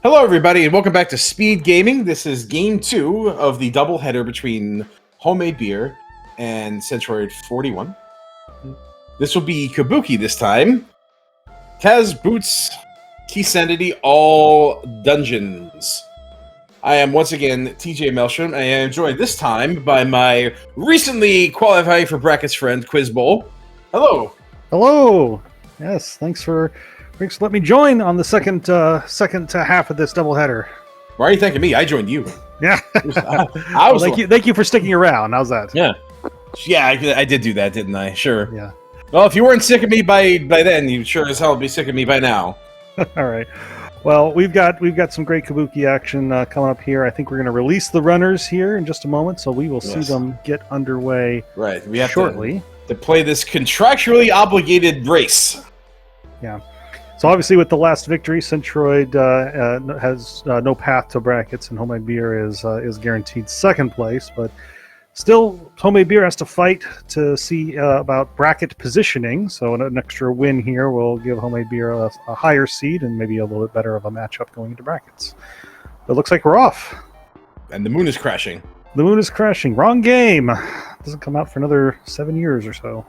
Hello, everybody, and welcome back to Speed Gaming. This is game 2 of the doubleheader between Homemade Beer and Centroid41. This will be Kabuki this time. Kaz, Boots, Key Sanity, all dungeons. I am once again TJ Melsham, and I am joined this time by my recently qualifying for brackets friend, Quiz Bowl. Hello. Hello. Yes, thanks for letting me join on the second half of this doubleheader. Why are you thanking me? I joined you. Yeah. I was thank you for sticking around. How's that? Yeah. Yeah, I did do that, didn't I? Sure. Yeah. Well, if you weren't sick of me by then, you sure as hell would be sick of me by now. All right. Well, we've got some great Kabuki action coming up here. I think we're going to release the runners here in just a moment, so we will see them get underway. Right. We have shortly to play this contractually obligated race. Yeah. So obviously, with the last victory, Centroid has no path to brackets, and Homemade Beer is guaranteed second place. But still, Homemade Beer has to fight to see about bracket positioning. So an extra win here will give Homemade Beer a higher seed and maybe a little bit better of a matchup going into brackets. But it looks like we're off. And the moon is crashing. The moon is crashing. Wrong game. Doesn't come out for another 7 years or so.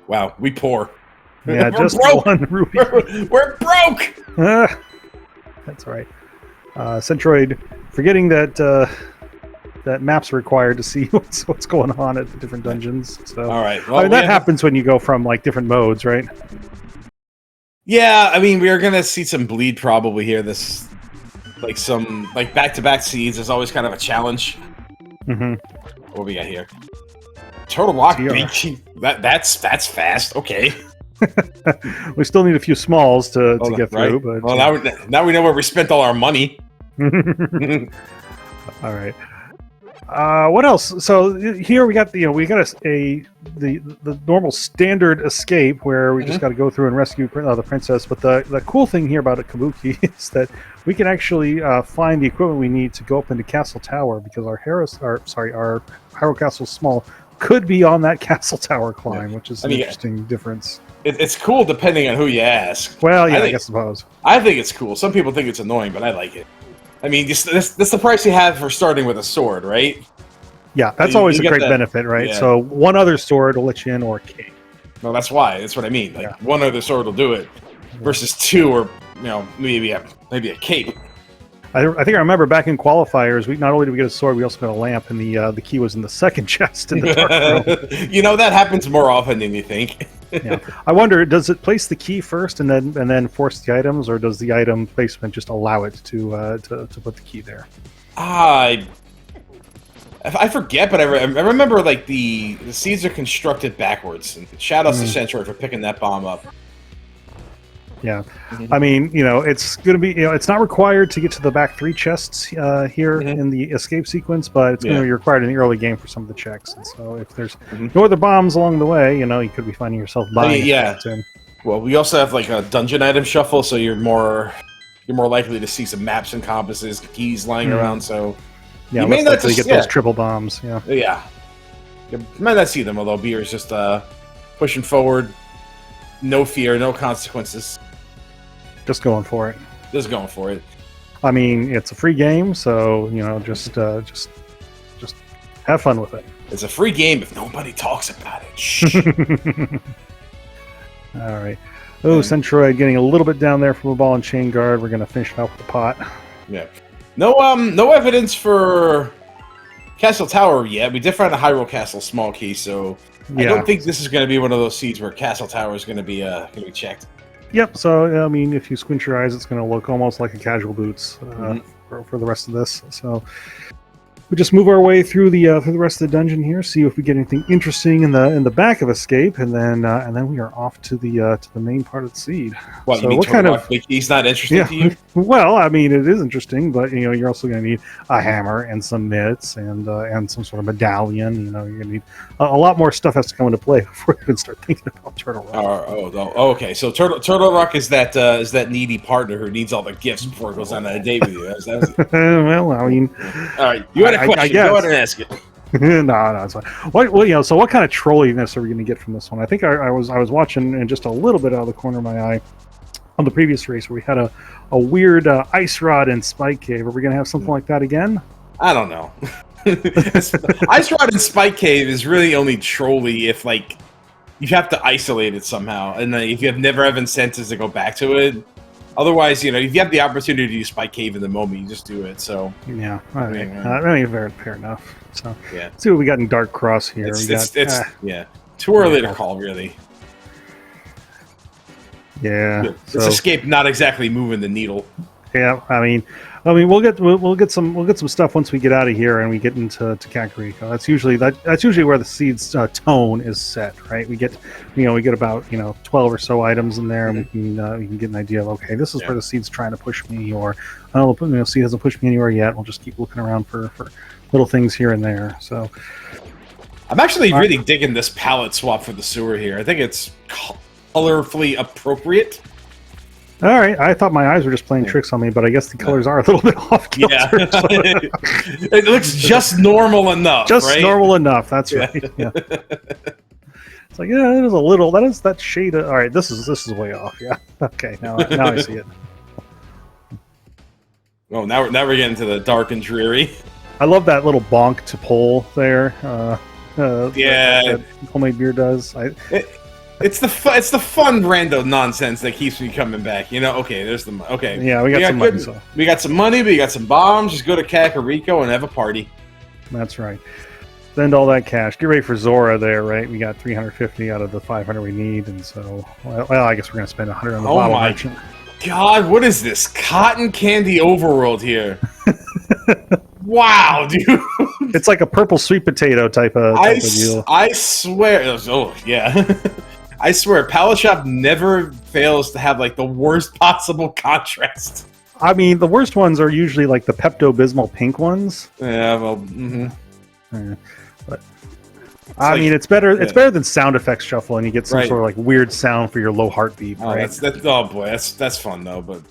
Wow, we poor. Yeah, just broke. One ruby. We're broke! That's right. Centroid, forgetting that that maps are required to see what's going on at the different dungeons. So, all right. Well, that happens when you go from like different modes, right? Yeah, I mean, we are gonna see some bleed probably here. This, some back-to-back seeds is always kind of a challenge. Mm-hmm. What we got here? Turtle Rock. That's fast. Okay. We still need a few smalls to get through. Right? But well, now we know where we spent all our money. All right. What else? So here we got the normal standard escape where we just got to go through and rescue the princess. But the cool thing here about a Kabuki is that we can actually find the equipment we need to go up into Castle Tower, because our Hyrule Castle Small could be on that Castle Tower climb, which is an interesting difference. It's cool depending on who you ask. Well, yeah, I suppose. I think it's cool. Some people think it's annoying, but I like it. I mean, that's the price you have for starting with a sword, right? Yeah, that's always a great benefit, right? Yeah. So one other sword will let you in, or a cape. No, that's why. That's what I mean. One other sword will do it, versus two, or maybe a cape. I think I remember back in qualifiers, we not only did we get a sword, we also got a lamp, and the key was in the second chest in the dark room. That happens more often than you think. Yeah, I wonder, does it place the key first and then force the items, or does the item placement just allow it to put the key there? I forget, but I remember the seeds are constructed backwards. And shout outs to Centroid for picking that bomb up. Yeah, I mean, it's going to be, it's not required to get to the back 3 chests here in the escape sequence, but it's going to be required in the early game for some of the checks. And so if there's no other bombs along the way, you could be finding yourself buying. Well, we also have a dungeon item shuffle, so you're more likely to see some maps and compasses, keys lying around. So you may not get those triple bombs. Yeah. You might not see them, although Beer is just pushing forward, no fear, no consequences. Just going for it. I mean, it's a free game, so just have fun with it. It's a free game if nobody talks about it. Shh. All right. Oh, Centroid getting a little bit down there from a ball and chain guard. We're gonna finish it out with the pot. Yeah. No evidence for Castle Tower yet. We did find a Hyrule Castle small key, so I don't think this is going to be one of those seeds where Castle Tower is going to be checked. Yep. So I mean, if you squint your eyes, it's going to look almost like a casual boots for the rest of this. So we just move our way through the rest of the dungeon here, see if we get anything interesting in the back of escape, and then we are off to the main part of the seed. Well, so what kind of he's not interesting to you? Well, I mean, it is interesting, but you're also going to need a hammer and some mitts and some sort of medallion. You're going to need a lot more stuff has to come into play before you can start thinking about Turtle Rock. Okay. So Turtle Rock is that needy partner who needs all the gifts before it goes on a date with you. Well, I mean, all right. You had a question. Go ahead and ask it. No, it's fine. So what kind of trolliness are we going to get from this one? I think I was watching, and just a little bit out of the corner of my eye, on the previous race where we had a weird ice rod and spike cave. Are we going to have something like that again? I don't know. Ice Rod and Spike Cave is really only trolly if, like, you have to isolate it somehow, and if you have never have incentives to go back to it. Otherwise, you know, if you have the opportunity to use Spike Cave in the moment, you just do it. So yeah, I mean, fair enough. So yeah, let's see what we got in Dark Cross here. Yeah, too early to call, really. Yeah, this escape not exactly moving the needle. Yeah, I mean, we'll get some stuff once we get out of here and we get into Kakariko. That's usually where the seed's tone is set, right? We get about 12 or so items in there, and we can get an idea of, okay, this is where the seed's trying to push me, or seed hasn't pushed me anywhere yet. We'll just keep looking around for little things here and there. So I'm actually really digging this palette swap for the sewer here. I think it's colorfully appropriate. All right, I thought my eyes were just playing tricks on me, but I guess the colors are a little bit off kilter. Yeah. It looks just normal enough. Just normal enough. That's right. Yeah. It's like, yeah, there's a little. That shade. All right, this is way off. Yeah. Okay, now I see it. Oh, now we're getting to the dark and dreary. I love that little bonk to pull there. That homemade beer does. It's the fun rando nonsense that keeps me coming back. Okay, there's the okay. Yeah, we got some money. So. We got some money, we got some bombs. Just go to Kakariko and have a party. That's right. Spend all that cash. Get ready for Zora there, right? We got 350 out of the 500 we need, and so I guess we're gonna spend 100 on the bottle merchant. God, what is this cotton candy overworld here? Wow, dude! It's like a purple sweet potato type of deal. I swear. Oh yeah. I swear, Pallet Shop never fails to have like the worst possible contrast. I mean, the worst ones are usually like the Pepto-Bismol pink ones. Yeah, well, but I mean, it's better. It's better than sound effects shuffle, and you get some sort of like weird sound for your low heartbeat. Oh, right? Oh boy, that's fun though. But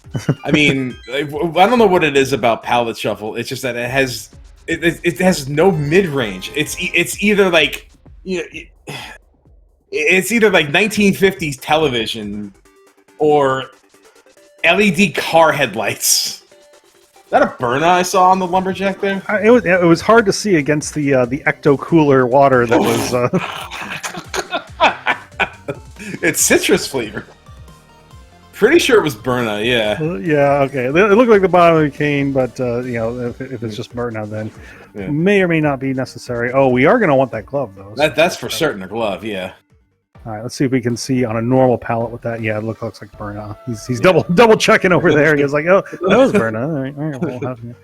I mean, I don't know what it is about Pallet Shuffle. It's just that it has no mid range. It's either like It's either like 1950s television or LED car headlights. Is that a Burna I saw on the lumberjack there? It was hard to see against the ecto cooler water that was. It's citrus flavor. Pretty sure it was Burna, yeah. Yeah, okay. It looked like the bottom of a cane, but if it's just Burna, then may or may not be necessary. Oh, we are going to want that glove though. That's for certain a glove, yeah. All right, let's see if we can see on a normal palette with that. Yeah, it looks like Burna. He's double checking over there. He was like, oh, that was Burna. All right.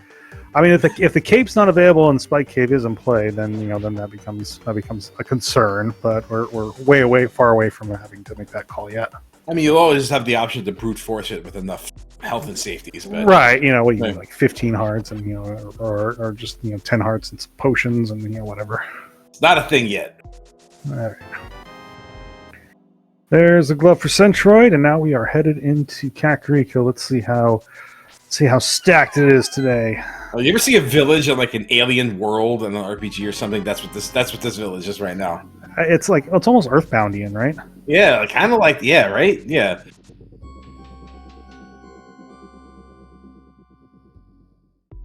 I mean, if the cape's not available and Spike Cave is in play, then that becomes a concern. But we're far away from having to make that call yet. I mean, you'll always have the option to brute force it with enough health and safeties, but right? What you need, like 15 hearts and or just 10 hearts and some potions and whatever. It's not a thing yet. All right. There's a glove for Centroid, and now we are headed into Kakariko. Let's see how stacked it is today. Oh, you ever see a village in like an alien world in an RPG or something? That's what this village is right now. It's almost Earthboundian, right? Yeah, kind of like right? Yeah.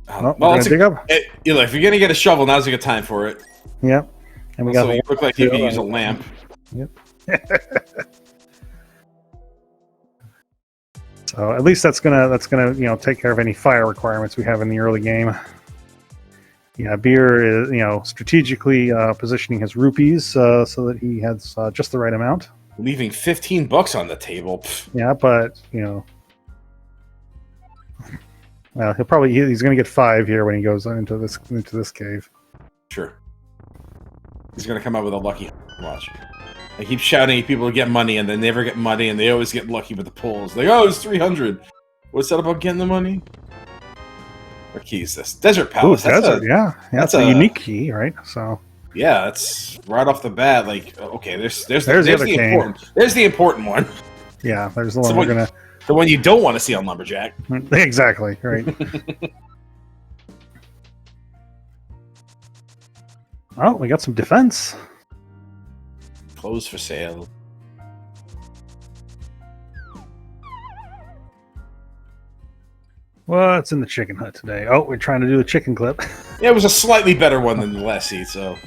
Well, dig up. If you're gonna get a shovel, now's a good time for it. Yep. And we also, you look like you can use a lamp. Yep. So at least that's gonna take care of any fire requirements we have in the early game. Yeah, Beer is strategically positioning his rupees so that he has just the right amount. Leaving $15 on the table. Pfft. Yeah, but well, he's gonna get 5 here when he goes into this cave. Sure. He's gonna come out with a lucky watch. I keep shouting at people to get money, and they never get money, and they always get lucky with the pulls. Like, oh, it's 300. What's that about getting the money? What key is this? Desert Palace. Ooh, desert, that's a unique key, right? So. Yeah, that's right off the bat. Like, okay, there's the important. There's the important one. Yeah, there's the one we're gonna. The one you don't want to see on Lumberjack. Exactly right. Oh, we got some defense. Clothes for sale. What's in the chicken hut today? Oh, we're trying to do a chicken clip. Yeah, it was a slightly better one than the last seed, so.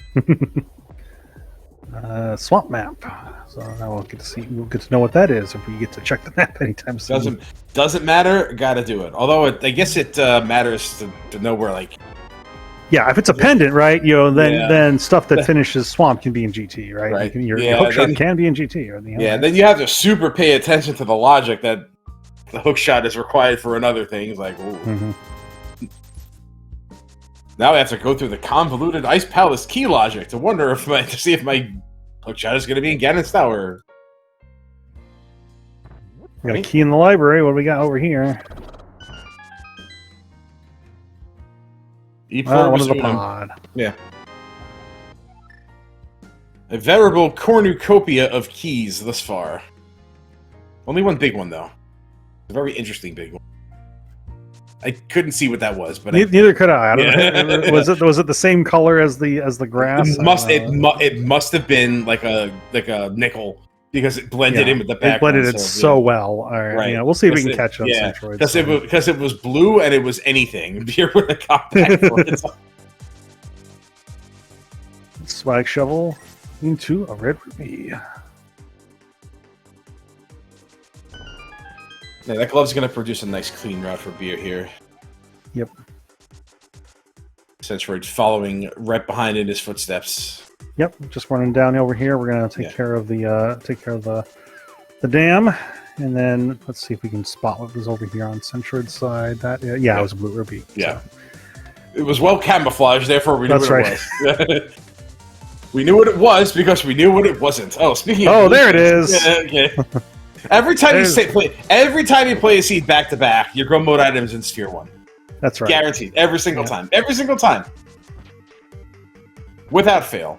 Swamp map. So now we'll get to see. We'll get to know what that is if we get to check the map anytime soon. Doesn't matter. Got to do it. Although I guess it matters to know where, like. Yeah, if it's a pendant, right? Then stuff that finishes swamp can be in GT, right? Right. Your hookshot can be in GT, or then you have to super pay attention to the logic that the hookshot is required for another thing. It's like, ooh. Now I have to go through the convoluted Ice Palace key logic to see if my hookshot is going to be in Ganon's Tower. We got a key in the library. What do we got over here? One of the pod. Yeah. A veritable cornucopia of keys thus far. Only one big one, though. A very interesting big one. I couldn't see what that was, but neither could I. I don't know. Was it the same color as the grass? It must have been like a nickel because it blended in with the background. It blended it so well. All right. Yeah, we'll see if we can catch up. Centroid. Because it was blue and it was anything. Beer with a compact for it. Swag shovel into a red ruby. Yeah, that glove's going to produce a nice clean route for beer here. Yep. Centroid following right behind in his footsteps. Yep, just running down over here. We're going to take care of the dam, and then let's see if we can spot what was over here on Centroid's side. It was a blue ruby. Yeah. So. It was well camouflaged, therefore we knew what it was. We knew what it was because we knew what it wasn't. Oh, speaking of... Oh, there it is! Yeah, okay. Every time you play a seed back to back, your grow mode item is in Sphere 1. That's right. Guaranteed. Every single time. Every single time. Without fail.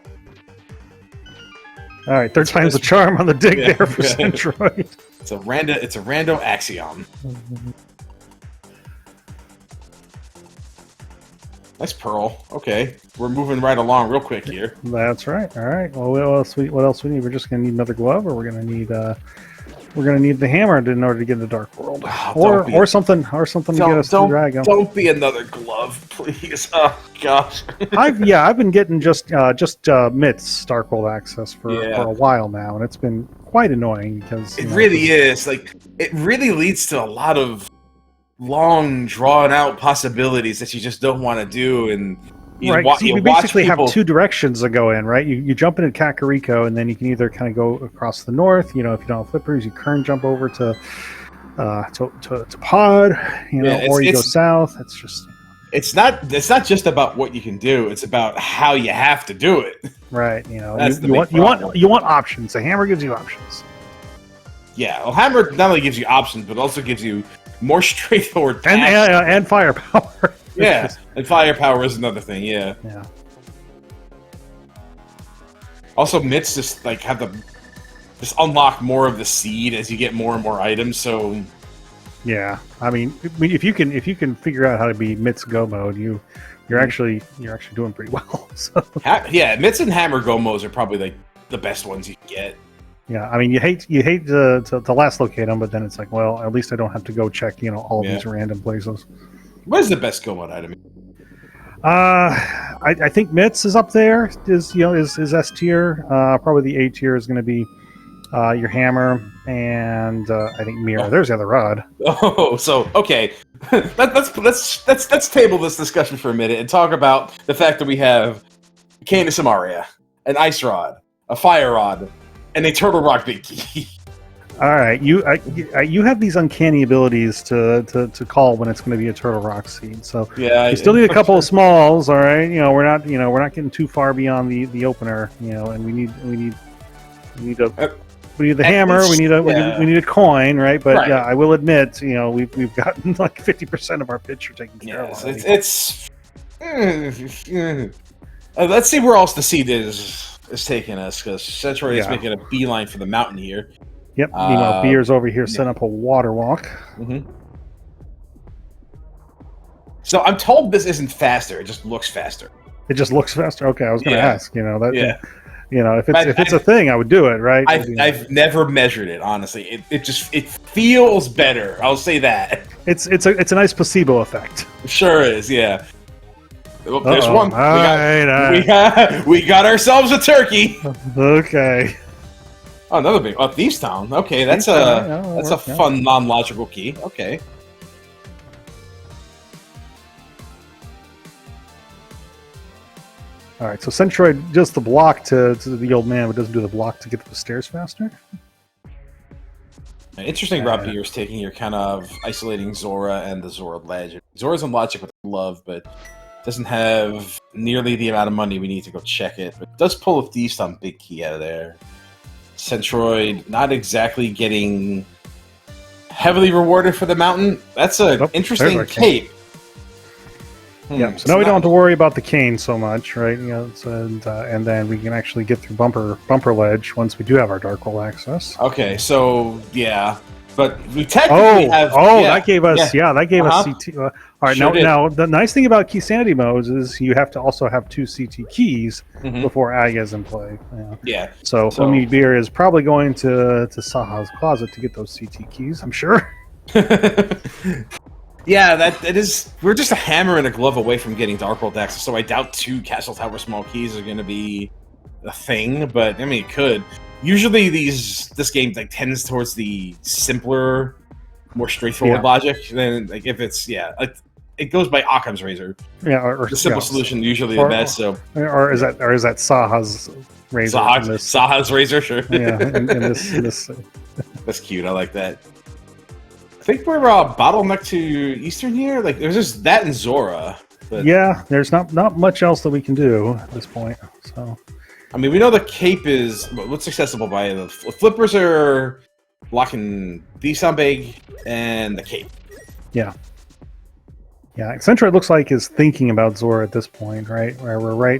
All right, third time's the charm on the dig there for Centroid. It's a rando axiom. Nice pearl. Okay, we're moving right along real quick here. That's right. All right. Well, what else we need? We're just gonna need another glove, or we're gonna need the hammer in order to get into Dark World, or something to get us to Drago. Don't be another glove, please. Oh gosh. I've been getting just Mitts Dark World access for a while now, and it's been quite annoying because it really is. Like, it really leads to a lot of long, drawn out possibilities that you just don't want to do, and you basically have two directions to go in, right? You jump into Kakariko, and then you can either kind of go across the north. If you don't have flippers, you current jump over to Pod, or you go south. It's just it's not just about what you can do; it's about how you have to do it. Right. You want options. The hammer gives you options. Yeah, well, hammer not only gives you options, but also gives you more straightforward and firepower. Yeah, and firepower is another thing. Yeah. Also, Mitts just just unlock more of the seed as you get more and more items. So. Yeah, I mean, if you can figure out how to be Mitts Go mode, you're actually doing pretty well. So. Mitts and hammer Go modes are probably like the best ones you can get. Yeah, I mean, you hate to last locate them, but then it's like, well, at least I don't have to go check, all these random places. What is the best Go mode item? I think Mitts is up there. Is S tier. Probably the A tier is going to be your hammer, and I think mirror. Oh. There's the other rod. Oh, so okay. let's table this discussion for a minute and talk about the fact that we have Cane of Samaria, an ice rod, a fire rod, and a turtle rock big key. All right, you have these uncanny abilities to call when it's going to be a turtle rock seed. So you still need a couple of smalls. All right, we're not getting too far beyond the opener. And we need the hammer. We need a coin, right? But I will admit, we've gotten like 50% of our picture taken care of. Let's see where else the seed is taking us, because Centroid is making a beeline for the mountain here. Yep. Meanwhile, Beer's over here setting up a water walk. Mm-hmm. So I'm told this isn't faster; it just looks faster. It just looks faster. Okay, I was going to ask. You know, if it's a thing, I would do it, right? I've never measured it, honestly. It feels better. I'll say that. It's a nice placebo effect. Sure is, yeah. Oh, there's one. We We got ourselves a turkey. Okay. Oh, another big. Oh, Thieves Town. Okay, that's a fun non-logical key. Okay. All right, so Centroid does the block to the old man, but doesn't do the block to get to the stairs faster. Interesting route Beer's taking. You're kind of isolating Zora and the Zora ledge. Zora's in logic with love, but doesn't have nearly the amount of money we need to go check it. But does pull a Thieves Town big key out of there. Centroid not exactly getting heavily rewarded for the mountain. That's an interesting cape. Yeah, so now we don't have to worry about the cane so much, right? You know, and then we can actually get through bumper ledge once we do have our dark hole access. Okay, so yeah, but we technically have. That gave us CT. All right, sure now the nice thing about key sanity modes is you have to also have 2 CT keys before Aga's in play. Yeah. So homemadebeer is probably going to Saha's closet to get those CT keys, I'm sure. Yeah, that is. We're just a hammer and a glove away from getting Dark World access, so I doubt 2 Castle Tower small keys are going to be a thing. But I mean, it could. Usually, this game tends towards the simpler, more straightforward logic. Then, if it's it goes by Occam's razor. Yeah, or the simple solution usually the best. So, or is that Saha's razor? Saha's razor, sure. Yeah, in this. That's cute. I like that. I think we're bottleneck to Eastern here. Like, there's just that and Zora. But, yeah, there's not much else that we can do at this point. So, I mean, we know the cape is what's accessible by the flippers are blocking Thieves Town Big and the cape. Yeah. Yeah, Centroid looks like is thinking about Zora at this point, right? Where we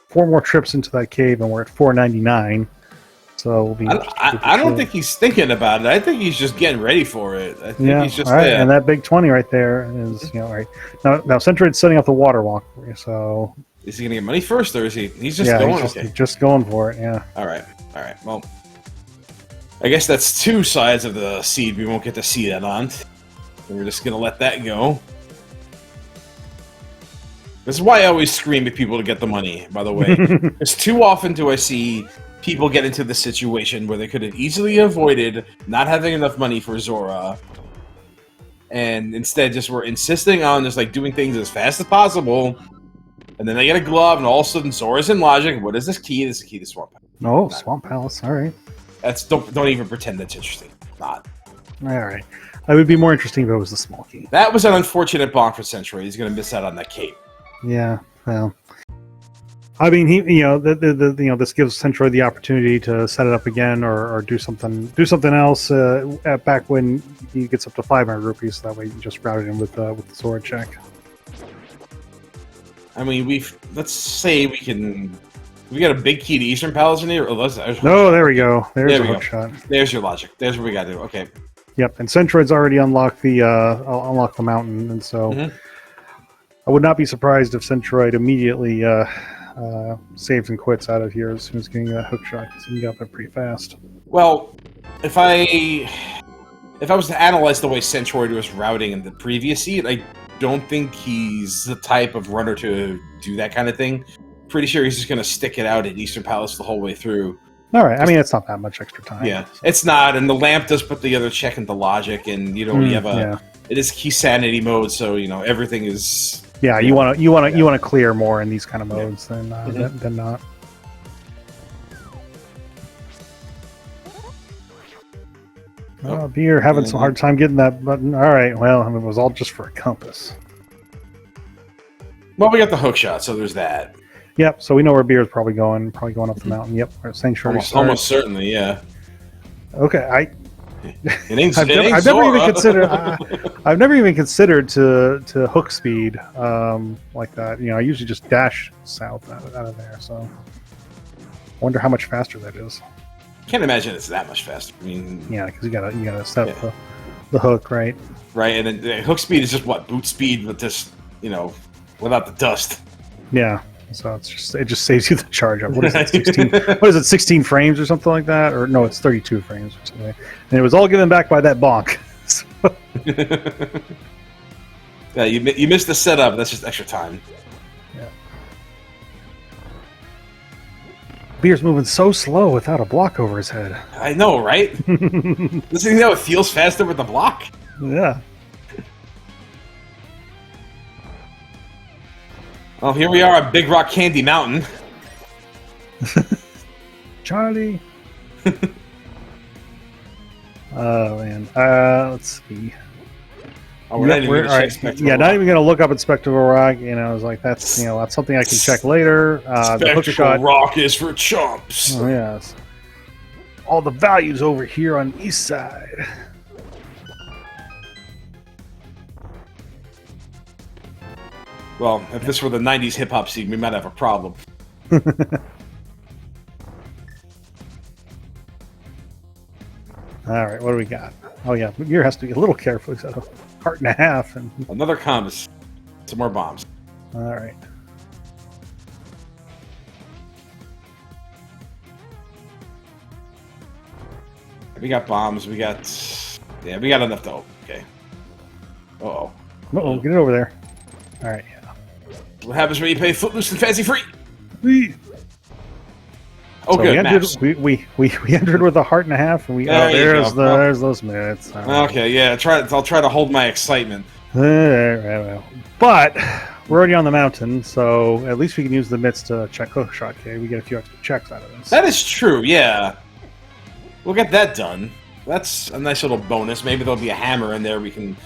4 more trips into that cave and we're at 499. So we'll be I don't think he's thinking about it. I think he's just getting ready for it. I think he's just there. And that big 20 right there is, all right. Now Centroid's setting up the water walk for you, so... Is he going to get money first, or is he's just going? He's just going for it, yeah. All right. Well, I guess that's 2 sides of the seed we won't get to see that on. We're just going to let that go. This is why I always scream at people to get the money, by the way. Because too often do I see people get into the situation where they could have easily avoided not having enough money for Zora, and instead just were insisting on just doing things as fast as possible, and then they get a glove, and all of a sudden Zora's in logic. What is this key? This is the key to Swamp Palace. Oh, Swamp Palace. All right. Don't even pretend that's interesting. Not. All right. It would be more interesting if it was the small key. That was an unfortunate bonk for Centroid. He's going to miss out on that cape. Yeah. Well. I mean, this gives Centroid the opportunity to set it up again, or do something else back when he gets up to 500 rupees. So that way, you can just route it in with the sword check. I mean, let's say we got a big key to Eastern Palace in here. There we go. There's a hook shot. There's your logic. There's what we got to do. Okay. Yep, and Centroid's already unlocked the mountain, and so I would not be surprised if Centroid immediately. Saves and quits out of here as soon as getting that hook shot, because he got there pretty fast. Well, if I was to analyze the way Centroid was routing in the previous seed, I don't think he's the type of runner to do that kind of thing. Pretty sure he's just going to stick it out at Eastern Palace the whole way through. All right, I mean, it's not that much extra time. Yeah, it's not, and the lamp does put the other check into logic, and you have it is key sanity mode, so everything is. Yeah, you want to clear more in these kind of modes than not. Beer having some hard time getting that button. All right, well, it was all just for a compass. Well, we got the hook shot, so there's that. Yep. So we know where Beer is probably going up the mountain. Yep. Sanctuary. Almost certainly, yeah. Okay, I've never even considered to hook speed like that. I usually just dash south out of there. So, I wonder how much faster that is. Can't imagine it's that much faster. I mean, yeah, because you gotta set up the hook, right? Right, and then the hook speed is just boot speed with this, without the dust. Yeah. So it just saves you the charge up. What is it? 16? What is it? 16 frames or something like that? Or no, it's 32 frames or something. And it was all given back by that bonk. So. Yeah, you missed the setup. That's just extra time. Yeah. Beer's moving so slow without a block over his head. I know, right? Listen, it feels faster with the block. Yeah. Well, here we are on Big Rock Candy Mountain. Charlie. Oh man. Let's see. Oh, we're not even gonna check Spectacle Rock. Not even gonna look up at Spectacle Rock. You know, I was like, that's that's something I can check later. The hook shot Rock is for chumps. Oh yes. All the values over here on the east side. Well, if this were the 90s hip-hop scene, we might have a problem. All right, what do we got? Oh yeah, Beer has to be a little careful. He's got a heart and a half. And another compass. Some more bombs. All right. We got bombs. We got enough to open. Okay. Uh-oh. Uh-oh, get it over there. All right, yeah. What happens when you pay Footloose and Fancy Free? Oh, so good. We entered with a heart and a half, and there's those minutes. Okay, yeah. I'll try to hold my excitement. But we're already on the mountain, so at least we can use the mitts to check hook shot. Okay, we get a few extra checks out of this. That is true. Yeah, we'll get that done. That's a nice little bonus. Maybe there'll be a hammer in there. We can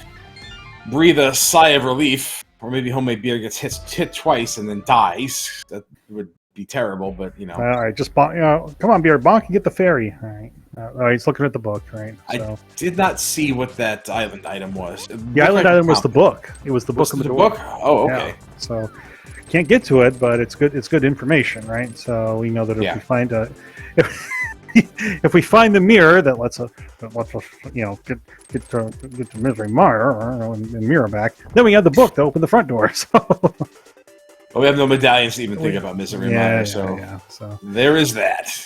breathe a sigh of relief. Or maybe Homemade Beer gets hit twice and then dies. That would be terrible, but you know. All right, just bonk. Come on, Beer, bonk and get the fairy. All right. He's looking at the book, right? So. I did not see what that island item was. The island item was the book. It was the book of the door. Oh, okay. Yeah. So can't get to it, but it's good. It's good information, right? So we know that if we find if we find the mirror that lets us get to Misery Mire and mirror back, then we have the book to open the front door. So we have no medallions to even think about Misery Mire. So there is that.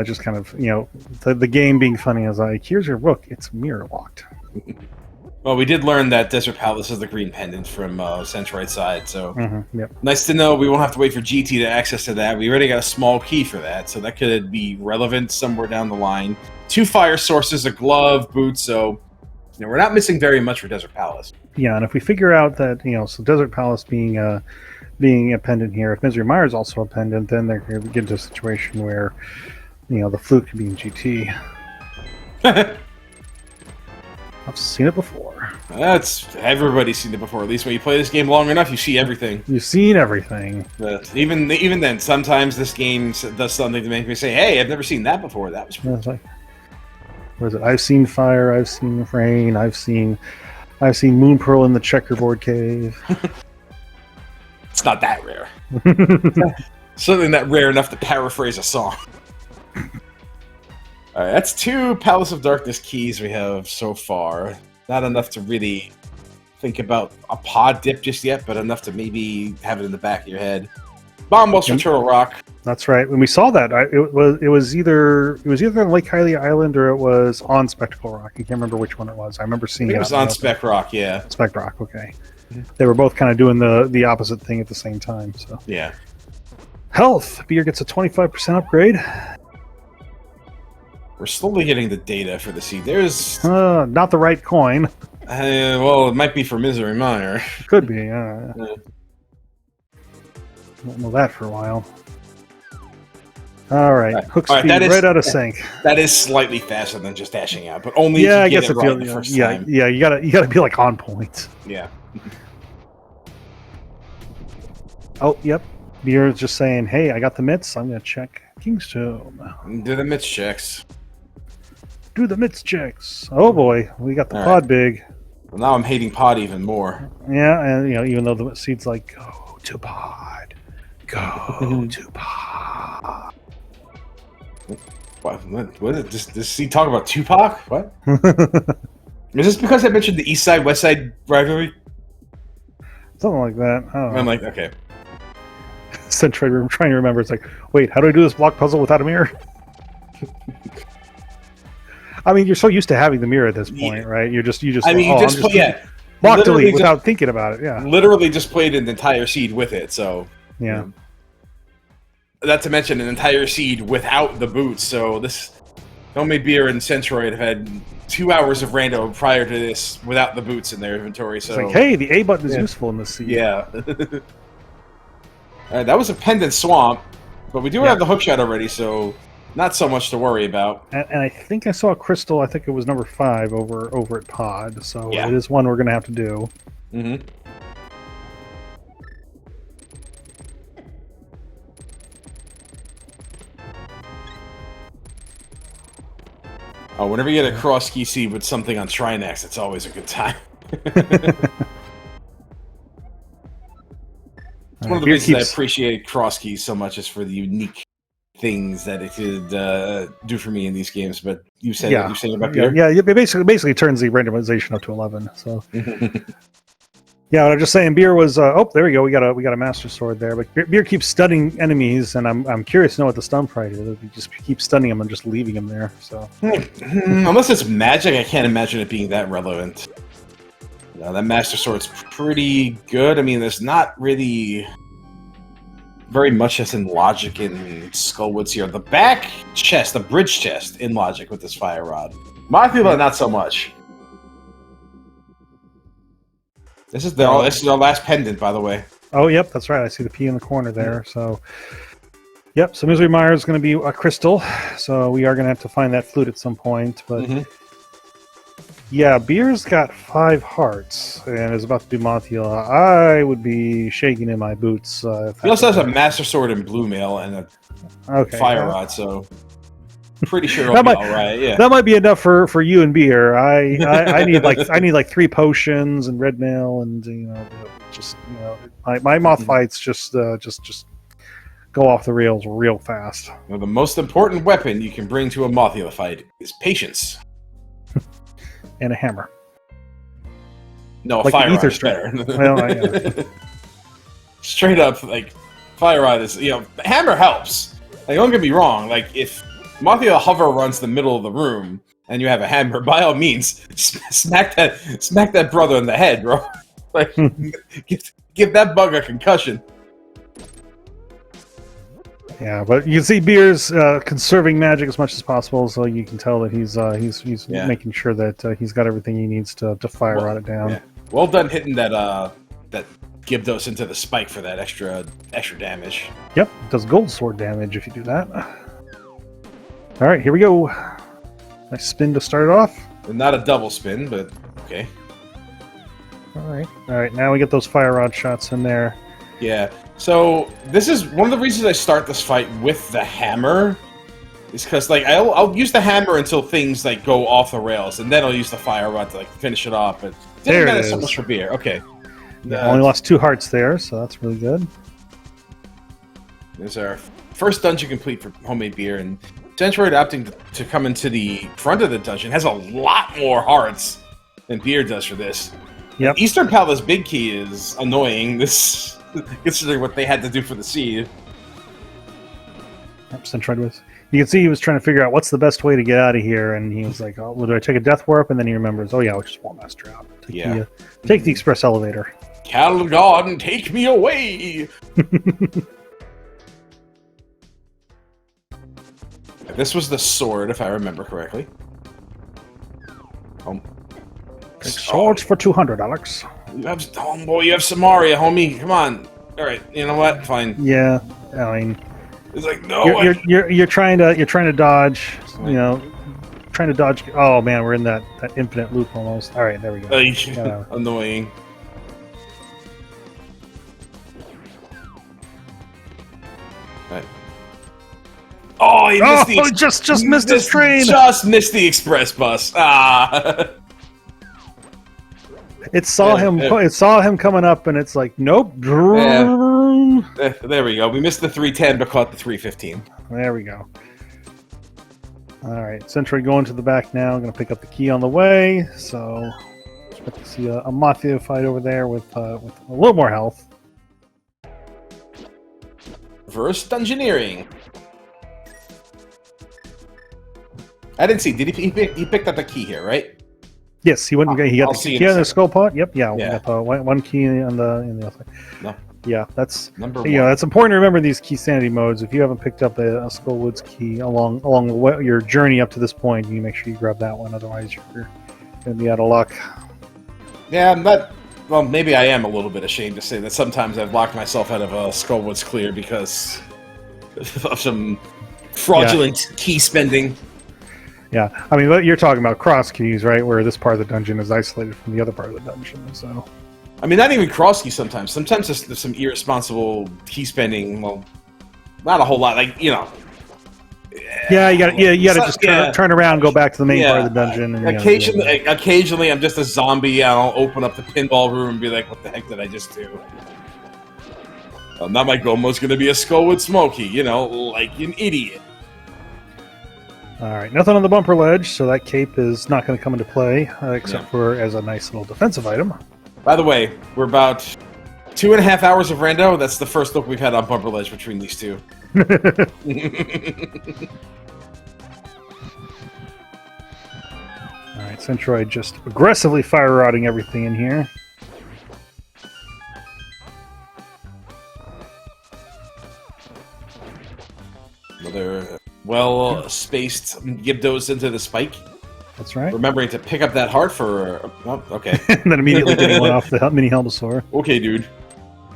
Just kind of the game being funny is like, here's your book. It's mirror locked. Well, we did learn that Desert Palace is the green pendant from Centroid side, so nice to know. We won't have to wait for GT to access to that. We already got a small key for that, so that could be relevant somewhere down the line. 2 fire sources, a glove, boots, so we're not missing very much for Desert Palace. Yeah, and if we figure out that so Desert Palace being a pendant here, if Misery Mire is also a pendant, then they're going to get into a situation where the flute could be in GT. I've seen it before. Everybody's seen it before. At least when you play this game long enough, you see everything. You've seen everything. But even then, sometimes this game does something to make me say, "Hey, I've never seen that before." That was cool. What is it? I've seen fire. I've seen rain. I've seen Moon Pearl in the checkerboard cave. It's not that rare. Certainly not rare enough to paraphrase a song. All right, that's 2 Palace of Darkness keys we have so far. Not enough to really think about a pod dip just yet, but enough to maybe have it in the back of your head. Bomb was from Turtle Rock. That's right. When we saw that, it was either on Lake Hylia Island or it was on Spectacle Rock. I can't remember which one it was. I remember seeing it was on Spec Rock. Yeah, Spec Rock. Okay, they were both kind of doing the opposite thing at the same time. So yeah. Health. Beer gets a 25% upgrade. We're slowly getting the data for the seed. There's not the right coin. Well, it might be for Misery Mire. Could be. Won't know that for a while. All right, hook speed right out of sync. That is slightly faster than just dashing out, but only if you get it right the first time. Yeah, you gotta be like on point. Yeah. Oh, yep. Beer's just saying, "Hey, I got the mitts. I'm gonna check King's Tomb." Do the mitts checks. Do the mitts checks. Oh boy, we got the pod big. Well, now I'm hating pod even more. Yeah, and even though the seed's like, go to pod, go to pod. What is this seed talk about Tupac? What? Is this because I mentioned the East Side West Side rivalry? Something like that. I'm like, okay. Centroid trying to remember. It's like, wait, how do I do this block puzzle without a mirror? I mean, you're so used to having the mirror at this point, right? You just. I mean, you just block delete without thinking about it. Yeah. Literally just played an entire seed with it. So yeah. Not to mention an entire seed without the boots. So this Homemade Beer and Centroid have had 2 hours of rando prior to this without the boots in their inventory. So it's like, hey, the A button is useful in this seed. Yeah. That was a pendant swamp, but we do have the hookshot already, so not so much to worry about. And I think I saw a crystal. I think it was number 5 over at Pod. So it is one we're going to have to do. Mm-hmm. Oh, whenever you get a cross key seed with something on Trinex, it's always a good time. It's one of the reasons I appreciate cross keys so much is for the unique things that it could do for me in these games. But you said you're saying about beer? Yeah, it basically turns the randomization up to 11. So yeah, what I'm just saying, beer was oh, there we go. We got a master sword there, but beer keeps stunning enemies, and I'm curious to know what the stun price is. We just keep stunning them and just leaving them there. So unless it's magic, I can't imagine it being that relevant. That Master Sword's pretty good. I mean, there's not really very much that's in logic in Skullwoods here. The back chest, the bridge chest, in logic with this fire rod. Mothula, not so much. This is our last pendant, by the way. Oh, yep, that's right. I see the P in the corner there. So, yep. So Misery Mire is going to be a crystal. So we are going to have to find that flute at some point, but. Yeah, Beer's got 5 hearts and is about to do Mothula. I would be shaking in my boots. He also has a Master Sword and Blue Mail and a Fire Rod, so pretty sure it'll be all right. Yeah, that might be enough for you and Beer. I need like 3 potions and Red Mail, and my moth fights just go off the rails real fast. Well, the most important weapon you can bring to a Mothula fight is patience. And a hammer. No, a fire rod is better. Well, straight up, like, fire rod is, hammer helps. Like, don't get me wrong. Like, if Mothula Hover runs the middle of the room and you have a hammer, by all means, smack that brother in the head, bro. Like, give that bug a concussion. Yeah, but you can see Beer's conserving magic as much as possible, so you can tell that he's making sure that he's got everything he needs to fire rod it down. Yeah. Well done hitting that Gyptos into the spike for that extra damage. Yep, it does gold sword damage if you do that. All right, here we go. Nice spin to start it off. Not a double spin, but okay. All right. Now we get those fire rod shots in there. Yeah. So this is one of the reasons I start this fight with the hammer, is because like I'll use the hammer until things like go off the rails, and then I'll use the fire rod to like finish it off. But didn't matter so much for Beer. Okay. Only lost 2 hearts there, so that's really good. This is our first dungeon complete for Homemade Beer, and Centroid opting to come into the front of the dungeon has a lot more hearts than Beer does for this. Yep. Eastern Palace Big Key is annoying. This. Considering what they had to do for the seed. Centroid was. You can see he was trying to figure out what's the best way to get out of here, and he was like, "Oh, well, do I take a death warp?" And then he remembers, "Oh yeah, I'll just wall master out. Take the express elevator." Calgon, take me away. This was the sword, if I remember correctly. Swords for $200, Alex. You have Samaria, homie. Come on. All right. You know what? Fine. Yeah. I mean, it's like no. You're trying to dodge. Trying to dodge. Oh man, we're in that infinite loop almost. All right, there we go. Annoying. Right. Oh, he missed just missed his train. Just missed the express bus. Ah. It saw him. It saw him coming up, and it's like, nope. Yeah. There we go. We missed the 310, but caught the 315. There we go. All right, Centroid going to the back now. I'm going to pick up the key on the way. So, expect to see a Mothula fight over there with a little more health. reverse dungeoneering. I didn't see. Did he picked up a key here, right? Yes, he went. He got the key on the skull pot. Yep. Yeah. Yeah. We got one key in the other. No. Yeah, that's Number one. That's important to remember these key sanity modes. If you haven't picked up a Skullwoods key along your journey up to this point, you make sure you grab that one. Otherwise, you're gonna be out of luck. Yeah, I'm not. Well, maybe I am a little bit ashamed to say that sometimes I've locked myself out of a Skullwoods clear because of some fraudulent key spending. Yeah, I mean, you're talking about cross keys, right? Where this part of the dungeon is isolated from the other part of the dungeon. So, I mean, not even cross keys sometimes. Sometimes there's some irresponsible key spending. Well, not a whole lot. Like, you know. Yeah, you got to just turn around and go back to the main part of the dungeon. And, occasionally, I'm just a zombie. I'll open up the pinball room and be like, "What the heck did I just do?" Now my Gomo's going to be a Skullwood Smoky, you know, like an idiot. All right, nothing on the bumper ledge, so that cape is not going to come into play, except for as a nice little defensive item. By the way, we're about 2.5 hours of rando. That's the first look we've had on bumper ledge between these two. All right, Centroid just aggressively fire rodding everything in here. Another well-spaced Gibdos into the spike. That's right. Remembering to pick up that heart for... Oh, okay. And then immediately getting one off the mini Helmasaur. Okay, dude.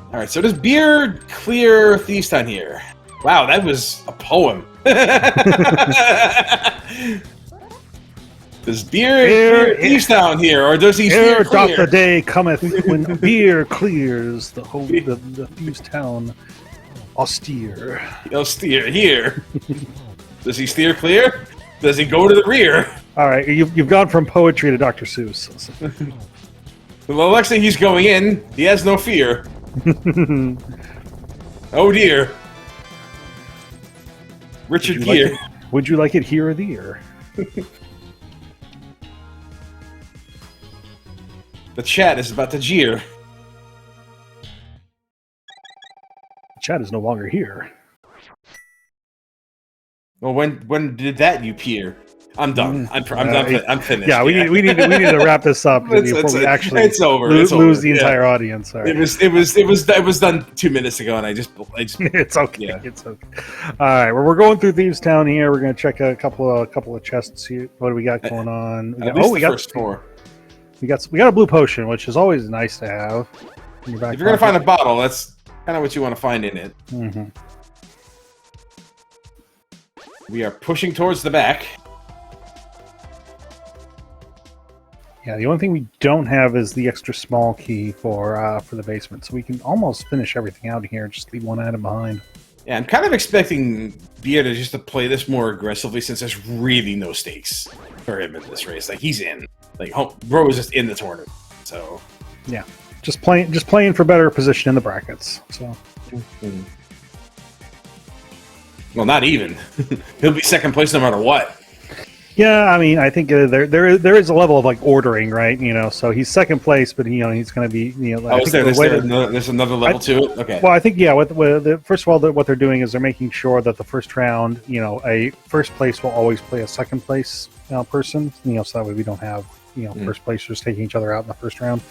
Alright, so does beer clear Thieves Town here? Wow, that was a poem. Does beer clear Thieves Town here, or does he steer clear? Doth the day cometh when beer clears the Thieves Town austere. Austere here. Does he steer clear? Does he go to the rear? All right, you've gone from poetry to Dr. Seuss. Well, next thing he's going in, he has no fear. Oh dear. Richard Gere. Would you like it here or there? The chat is about to jeer. The chat is no longer here. Well, when did that you peer? I'm done. I'm finished. Yeah, we need to wrap this up before we actually lose the entire audience. Right. It was done 2 minutes ago, and I just it's okay. Yeah. It's okay. All right, well, we're going through Thieves Town here. We're going to check a couple of chests here. What do we got going on? We got first four. We got a blue potion, which is always nice to have. If you're going to find a bottle, that's kind of what you want to find in it. Mm-hmm. We are pushing towards the back. Yeah, the only thing we don't have is the extra small key for the basement, so we can almost finish everything out here. Just leave one item behind. Yeah, I'm kind of expecting Beer to play this more aggressively since there's really no stakes for him in this race. Like, he's in. Like, Bro is just in the tournament. So yeah, just playing for better position in the brackets. So. Mm-hmm. Well, not even. He'll be second place no matter what. Yeah, I mean, I think there is a level of like ordering, right? You know, so he's second place, but he's going to be there's another level to it. Okay. Well, I think first of all, what they're doing is they're making sure that the first round, a first place will always play a second place person, so that way we don't have first placers taking each other out in the first round.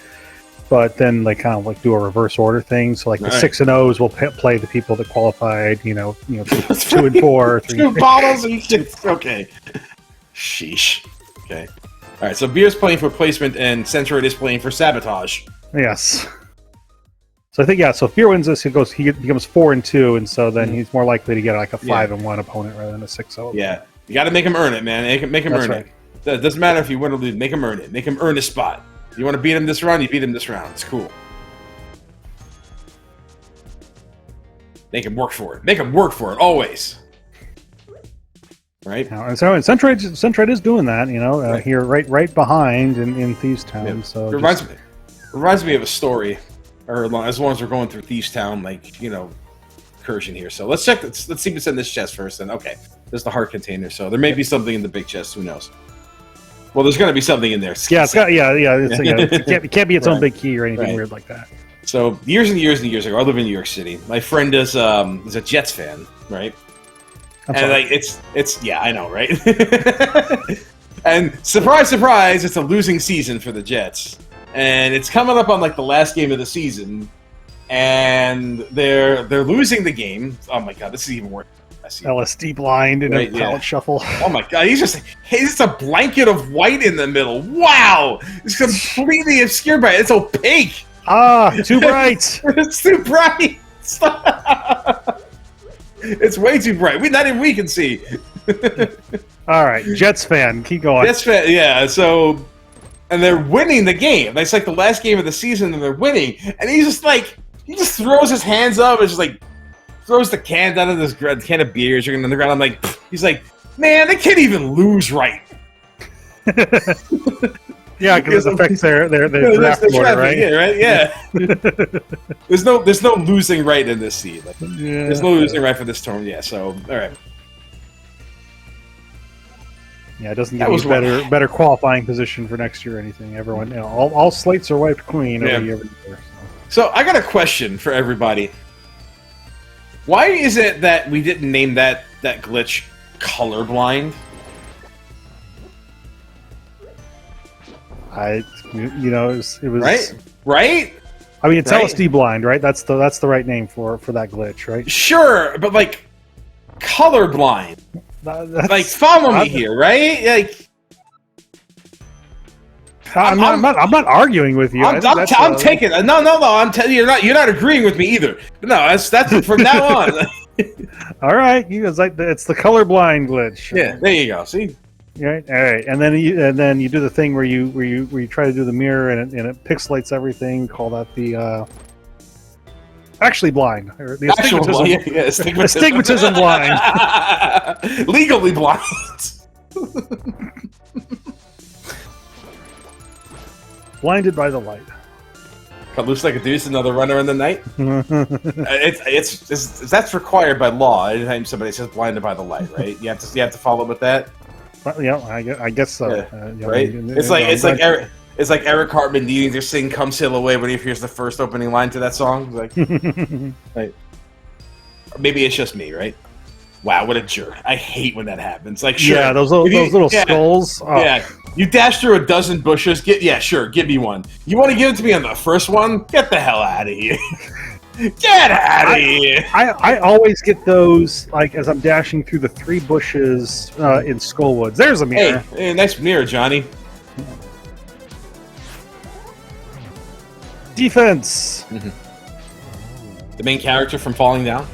But then they kind of do a reverse order thing. So the 6 and O's will play the people that qualified, 2 and 4, 3. 2 bottles and shit. Okay. Sheesh. Okay. All right. So Beer's playing for placement, and Centroid is playing for sabotage. Yes. So I think so if Beer wins this, he becomes 4 and 2, and so then he's more likely to get like a 5 and 1 opponent rather than a 6-0. Yeah. You got to make him earn it, man. Make him earn it. It doesn't matter if you win or lose. Make him earn it. Make him earn his spot. You want to beat him this round, you beat him this round. It's cool. Make him work for it. Make him work for it, always. Right? And so Centroid is doing that, here right behind in Thieves Town. Yeah. So it reminds me of a story, or as long as we're going through Thieves Town, incursion here. So let's check. Let's see what's in this chest first. Then there's the heart container. So there may be something in the big chest. Who knows? Well, there's going to be something in there. Yeah, it can't be its own big key or anything weird like that. So years and years and years ago, I live in New York City. My friend is a Jets fan, right? I'm and sorry. like it's yeah, I know, right? And surprise, surprise, it's a losing season for the Jets, and it's coming up on like the last game of the season, and they're losing the game. Oh my god, this is even worse. LSD blind in a palette shuffle. Oh my god, he's just a blanket of white in the middle. Wow, it's completely obscured by it. It's opaque. Ah, too bright. It's too bright. It's way too bright. Not even we can see. All right, Jets fan, keep going. Jets fan, yeah. So, and they're winning the game. It's like the last game of the season, and they're winning. And he just throws his hands up and just like throws the can down in this can of beer drinking on the ground. I'm like, he's like, man, they can't even lose right. Yeah, because it affects their draft order, right? Yeah, right. Yeah. There's no losing right in this seed. Like, there's no losing right for this turn. Yeah. So all right. Yeah, it doesn't give you better qualifying position for next year or anything. Everyone, all slates are wiped clean every year. So I got a question for everybody. Why is it that we didn't name that glitch colorblind? It was right. I mean, it's LSD blind, right? That's the right name for that glitch, right? Sure, but like colorblind. Like, follow me here, right? Like, I'm not arguing with you. I'm taking no. I'm telling you, you're not agreeing with me either. No, that's from now on. All right, it's the colorblind glitch. Yeah, there you go. See. Right, all right, and then you do the thing where you try to do the mirror and it pixelates everything. Call that the actually blind, or the astigmatism blind, legally blind. Blinded by the light. Cut loose like a deuce, another runner in the night. It's that's required by law. Anytime somebody says blinded by the light, right? You have to follow with that. Well, yeah, I guess so. Yeah, right? It's like Eric Cartman needing to sing "Come Sail Away" when he hears the first opening line to that song. Like, right? Or maybe it's just me, right? Wow, what a jerk! I hate when that happens. Like, sure, yeah, those little skulls. Oh. Yeah, you dash through a dozen bushes. Give me one. You want to give it to me on the first one? Get the hell out of here! Get out of here! I always get those like as I'm dashing through the 3 bushes in Skullwoods. There's a mirror. Hey, nice mirror, Johnny. Defense. The main character from Falling Down.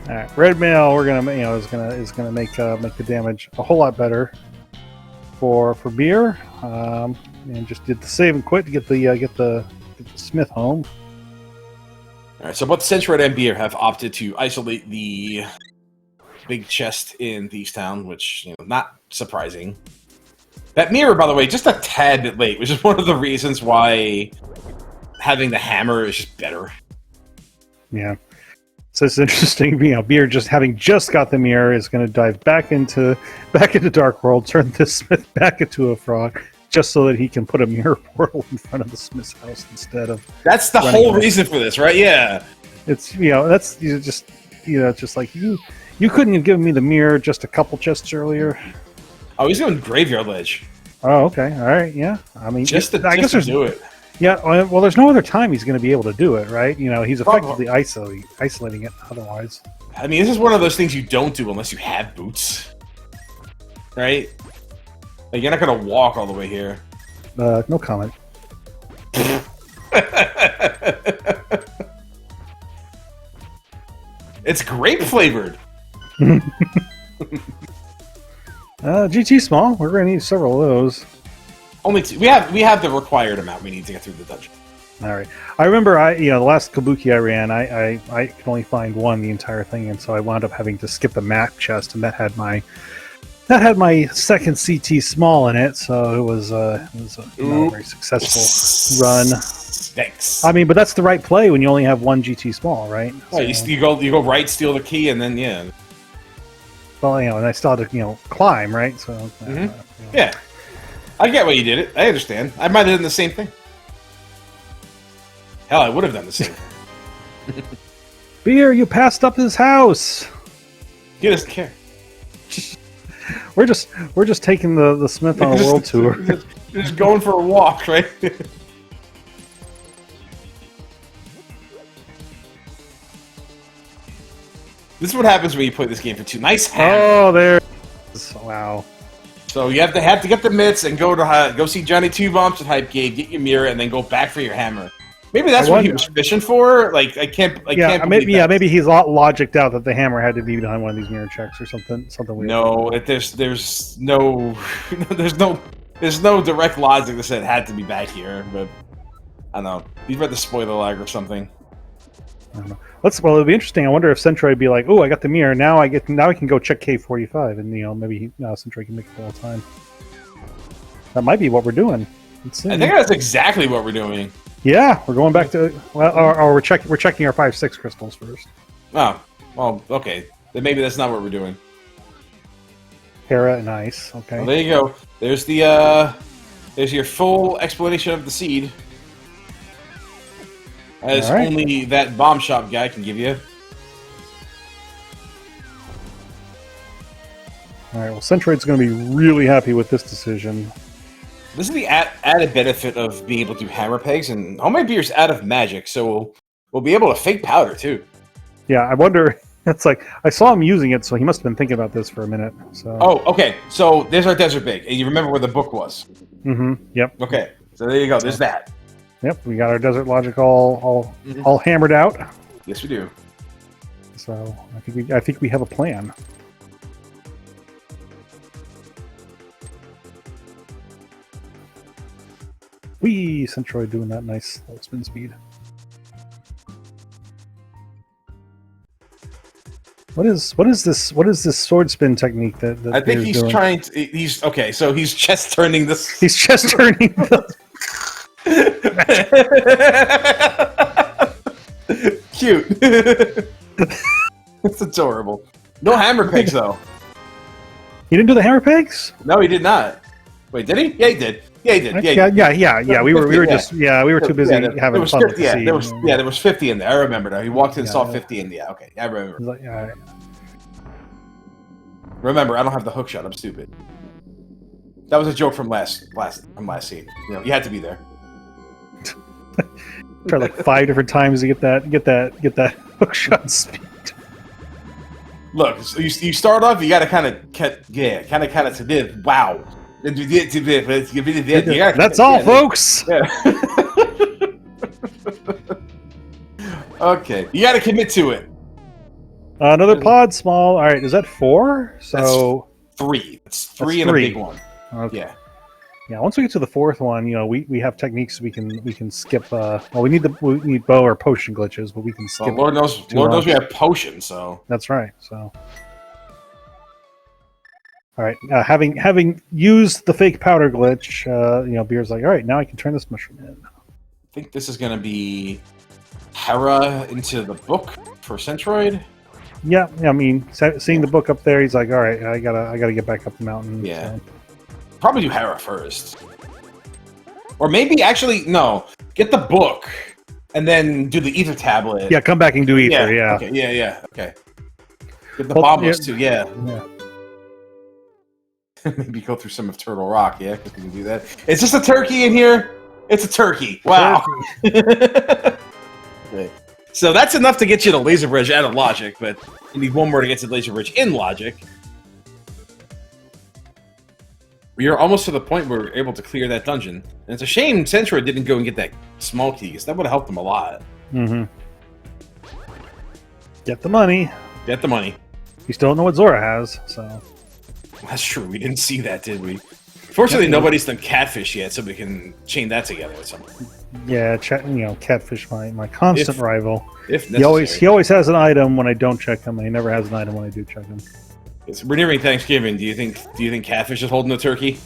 All right, red mail. We're gonna is gonna make the damage a whole lot better for beer. And just did the save and quit to get the Smith home. All right, so both Centroid and Beer have opted to isolate the big chest in Thieves Town, which not surprising. That mirror, by the way, just a tad bit late, which is one of the reasons why having the hammer is just better. Yeah. So it's interesting, Beer having just got the mirror is going to dive back into Dark World, turn this Smith back into a frog, just so that he can put a mirror portal in front of the Smith's house instead of. That's the whole reason for this, right? Yeah. It's that's just like you couldn't have given me the mirror just a couple chests earlier. Oh, he's doing Graveyard Ledge. Oh, okay, all right, yeah. I mean, I guess to do it. Yeah, well, there's no other time he's going to be able to do it, right? He's effectively isolating it otherwise. I mean, this is one of those things you don't do unless you have boots, right? Like, you're not going to walk all the way here. No comment. It's grape flavored. GT small. We're going to need several of those. Only 2. We have the required amount we need to get through the dungeon. All right. I remember the last Kabuki I ran, I could only find one the entire thing, and so I wound up having to skip the map chest, and that had my second CT small in it, so it was a very successful run. Thanks. I mean, but that's the right play when you only have one GT small, right? Oh, so, you go right, steal the key, and then yeah. Well, and I still had to climb, right? So yeah. I get why you did it. I understand. I might have done the same thing. Hell, I would have done the same. Beer, you passed up his house. He doesn't care. We're just taking the Smith on a world tour. Just going for a walk, right? This is what happens when you play this game for 2. Nice hammer. Oh, there. Wow. So you have to get the mitts and go see Johnny Two Bumps at Hypegate, get your mirror, and then go back for your hammer. Maybe that's what he was fishing for. Like I can't. Maybe he's logicked out that the hammer had to be behind one of these mirror checks or something weird. No, there's no direct logic that said it had to be back here. But I don't know. He's read the spoiler log or something. I don't know. Well, it'd be interesting. I wonder if Centroid would be like, "Oh, I got the mirror. Now I can go check K45, and maybe Centroid can make it all the time." That might be what we're doing. I think that's exactly what we're doing. Yeah, we're going back to or we're checking our 5-6 crystals first. Oh, well, okay. Then maybe that's not what we're doing. Hera and ice. Okay. Well, there you go. There's there's your full explanation of the seed. As only that bomb shop guy can give you. Alright, well, Centroid's going to be really happy with this decision. This is the added benefit of being able to do hammer pegs, and Homemade Beer's out of magic, so we'll be able to fake powder, too. Yeah, I wonder... It's like, I saw him using it, so he must have been thinking about this for a minute. So. Oh, okay. So, there's our Desert Big, and you remember where the book was. Mm-hmm, yep. Okay, so there you go. There's that. Yep, we got our Desert Logic all hammered out. Yes, we do. So I think we have a plan. Whee! Centroid doing that nice little spin speed. What is this sword spin technique that I think he's doing? trying to. He's okay. So he's chest turning this. He's chest turning. Cute. It's adorable. No hammer pegs though. He didn't do the hammer pegs? No, he did not. Wait, did he? Yeah, he did. Yeah, he did. Yeah. We were too busy having fun. There was 50 in there. I remember now. He walked in and saw 50 in there. Okay, I remember. Like, all right. Remember, I don't have the hook shot. I'm stupid. That was a joke from last scene. You know, you had to be there. Tried like 5 different times to get that hook shot speed. Look, so you start off. You got to kind of to this. Wow. That's all, folks. Yeah. Okay, you got to commit to it. Another pod small. All right, is that 4? So that's 3. It's 3 and a big one. Okay. Yeah. Yeah. Once we get to the 4th one, we have techniques we can skip. Well, we need bow or potion glitches, but we can skip. Well, Lord knows we have potions. So that's right. So. All right, having used the fake powder glitch, Beer's like, all right, now I can turn this mushroom in. I think this is going to be Hera into the book for Centroid. Yeah, I mean, seeing the book up there, he's like, all right, I gotta get back up the mountain. Yeah, so. Probably do Hera first, or maybe actually no, get the book and then do the ether tablet. Yeah, come back and do ether. Yeah. Okay. Yeah. Okay. Get the bombless too. Yeah. Maybe go through some of Turtle Rock, yeah, because we can do that. Is this a turkey in here? It's a turkey. Wow. Okay. So that's enough to get you to Laser Bridge out of Logic, but you need one more to get to Laser Bridge in Logic. We are almost to the point where we're able to clear that dungeon. And it's a shame Centroid didn't go and get that small key, because that would have helped him a lot. Mm-hmm. Get the money. Get the money. You still don't know what Zora has, so... That's true. We didn't see that, did we? Fortunately, nobody's done Catfish yet, so we can chain that together with something. Yeah, Catfish, my constant rival. If necessary. He always has an item when I don't check him, and he never has an item when I do check him. So we're nearing Thanksgiving. Do you think Catfish is holding the turkey?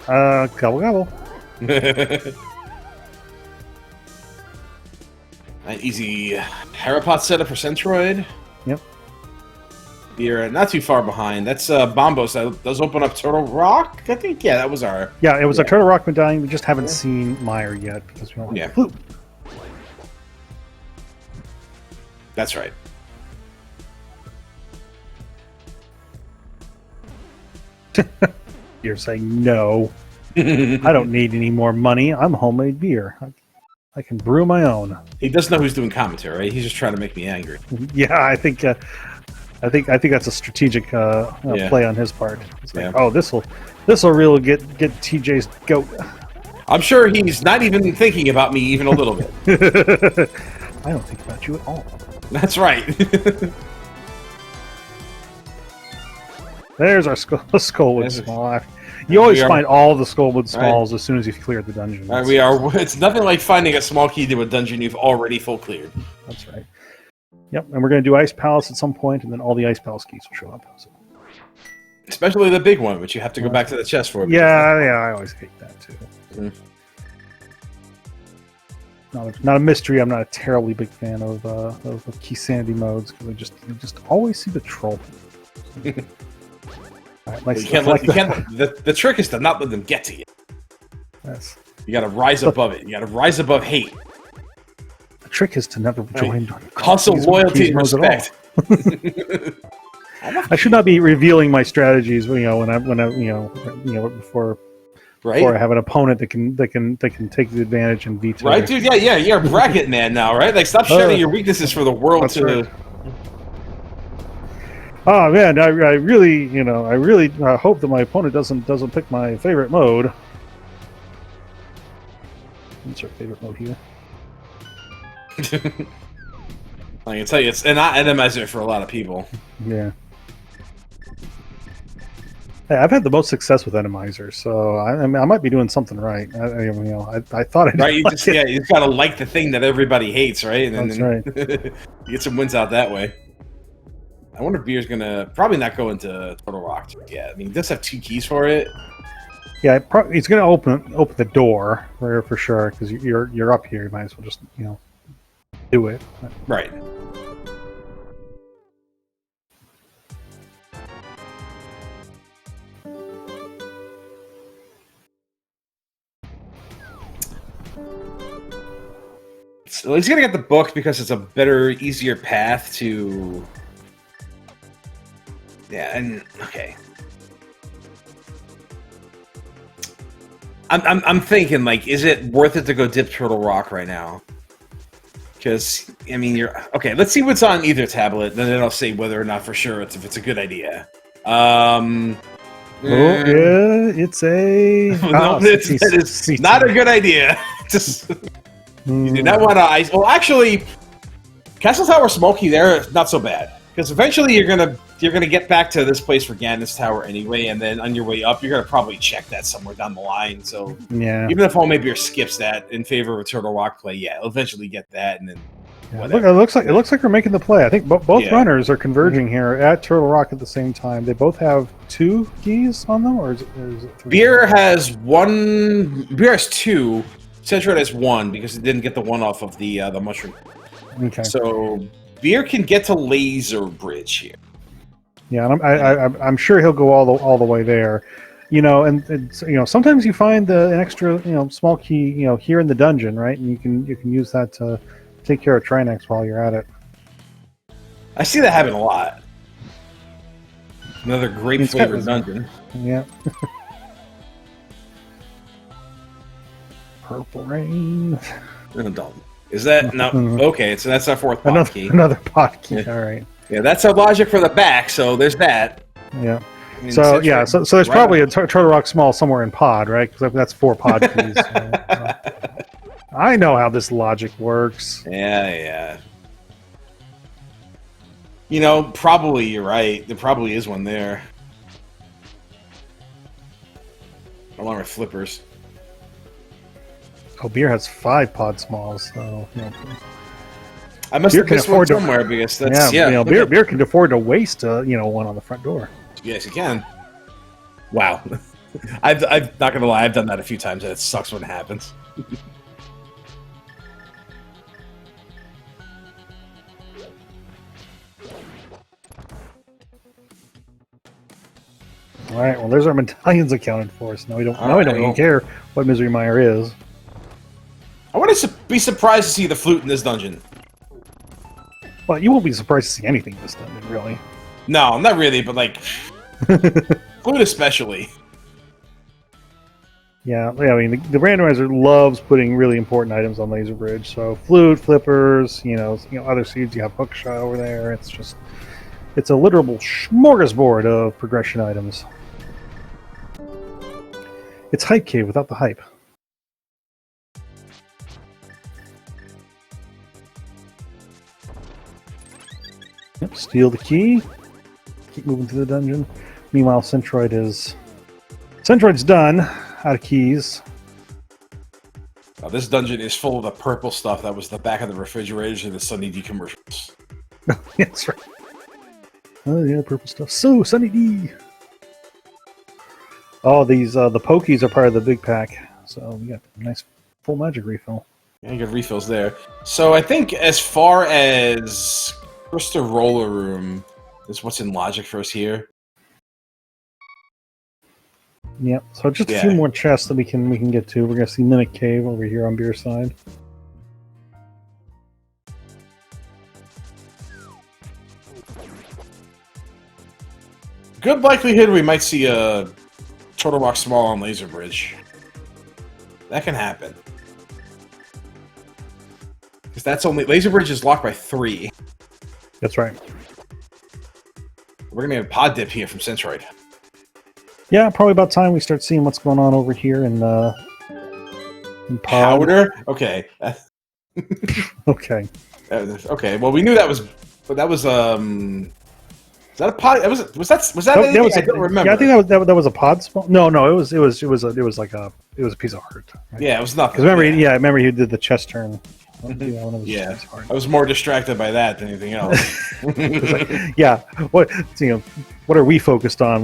Gobble gobble. An easy Harapot setup for Centroid. Yep. You're not too far behind. That's Bombos. That does open up Turtle Rock, I think. Yeah, that was our... Yeah, it was a Turtle Rock medallion. We just haven't seen Meyer yet because we don't have That's right. You're saying no. I don't need any more money. I'm homemade beer. I can brew my own. He doesn't know who's doing commentary, right? He's just trying to make me angry. Yeah, I think that's a strategic play on his part. It's like, oh, this will really get TJ's goat. I'm sure he's not even thinking about me even a little bit. I don't think about you at all. That's right. There's our Skullwood Small. You always find all the Skullwood Smalls as soon as you've cleared the dungeon. We are. It's nothing like finding a small key to a dungeon you've already full cleared. That's right. Yep, and we're going to do Ice Palace at some point, and then all the Ice Palace keys will show up. So. Especially the big one, which you have to go back to the chest for. Yeah, I always hate that too. Mm-hmm. Not a mystery. I'm not a terribly big fan of key sanity modes because I just always see the troll. Right, the trick is to not let them get to you. Yes. You got to rise above it. You got to rise above hate. The trick is to never join. Hustle, loyalty, and respect. I should not be revealing my strategies. When I before I have an opponent that can take the advantage and beat. Right, dude. Yeah. You're a bracket man now, right? Like, stop sharing your weaknesses for the world to. Right. Oh man, I really hope that my opponent doesn't pick my favorite mode. What's our favorite mode here? I can tell you, it's not enemizer for a lot of people. Yeah. Hey, I've had the most success with enemizer, so I might be doing something right. I thought I did. Right, you just gotta like the thing that everybody hates, right? And that's right. You get some wins out that way. I wonder if Beer's gonna probably not go into Turtle Rock yet. I mean, he does have 2 keys for it. Yeah, he's gonna open the door for sure because you're up here. You might as well just do it. Right. So he's gonna get the book because it's a better, easier path to. Yeah, and okay. I'm thinking, like, is it worth it to go dip Turtle Rock right now? Because I mean, you're okay. Let's see what's on either tablet, then I'll say whether or not for sure if it's a good idea. Yeah, it's a. No, it's not a good idea. Just you do not want to ice. Well, actually, Castle Tower Smoky there not so bad because eventually you're gonna get back to this place for Ganon's Tower anyway, and then on your way up you're gonna probably check that somewhere down the line. So yeah, even if Homemade Beer skips that in favor of a Turtle Rock play, yeah, it'll eventually get that, and then. Yeah, look, it looks like we're making the play. I think both runners are converging here at Turtle Rock at the same time. They both have 2 keys on them, or is it 3? Beer has 1. Beer has 2. Centroid has 1 because it didn't get the 1 off of the mushroom. Okay. So Beer can get to Laser Bridge here. Yeah, and I'm sure he'll go all the way there. And sometimes you find an extra small key here in the dungeon, right? And you can use that to take care of Trinex while you're at it. I see that happen a lot. Another grape flavored dungeon. Yeah. Purple Rain. Is that no? Okay, so that's our 4th pot key. Another pot key. Yeah. All right. Yeah, that's our logic for the back. So there's that. Yeah. I mean, so there's probably a Turtle Rock Small somewhere in pod, right? Because that's 4 pod keys. I know how this logic works. Yeah. Probably you're right. There probably is one there. Along with flippers. Oh, Beer has 5 pod smalls, so I must have missed one somewhere because that's Beer can afford to waste one on the front door. Yes, you can. Wow. I'm not gonna lie, I've done that a few times and it sucks when it happens. All right, well, there's our medallions accounted for. So now we don't even care what Misery Mire is. I wouldn't be surprised to see the flute in this dungeon. Well, you won't be surprised to see anything in this dungeon, really. No, not really, but like flute especially. Yeah, I mean, the randomizer loves putting really important items on Laser Bridge. So flute, flippers, other seeds. You have hookshot over there. It's a literal smorgasbord of progression items. It's Hype Cave without the hype. Yep, steal the key. Keep moving through the dungeon. Meanwhile, Centroid's done. Out of keys. This dungeon is full of the purple stuff that was the back of the refrigerators in the Sunny D commercials. That's right. Oh yeah, purple stuff. So Sunny D. Oh, these the pokies are part of the big pack. So we got a nice full magic refill. Yeah, you get refills there. So I think as far as Crystal Roller Room is what's in logic for us here. Yep. So just a few more chests that we can get to. We're gonna see Mimic Cave over here on Beer side. Good likelihood we might see a Turtle Rock Small on Laser Bridge. That can happen. Because that's only Laser Bridge is locked by 3. That's right. We're gonna get a pod dip here from Centroid. Yeah, probably about time we start seeing what's going on over here in pod. Powder? Okay. Okay. Okay. Well, we knew that was, but that was is that a pod? Was that anything? I don't remember. Yeah, I think that was a pod small. No, it was a piece of art. Right? Yeah, it was nothing. Because I remember he did the chest turn. Yeah, I was more distracted by that than anything else. Like, yeah, what are we focused on?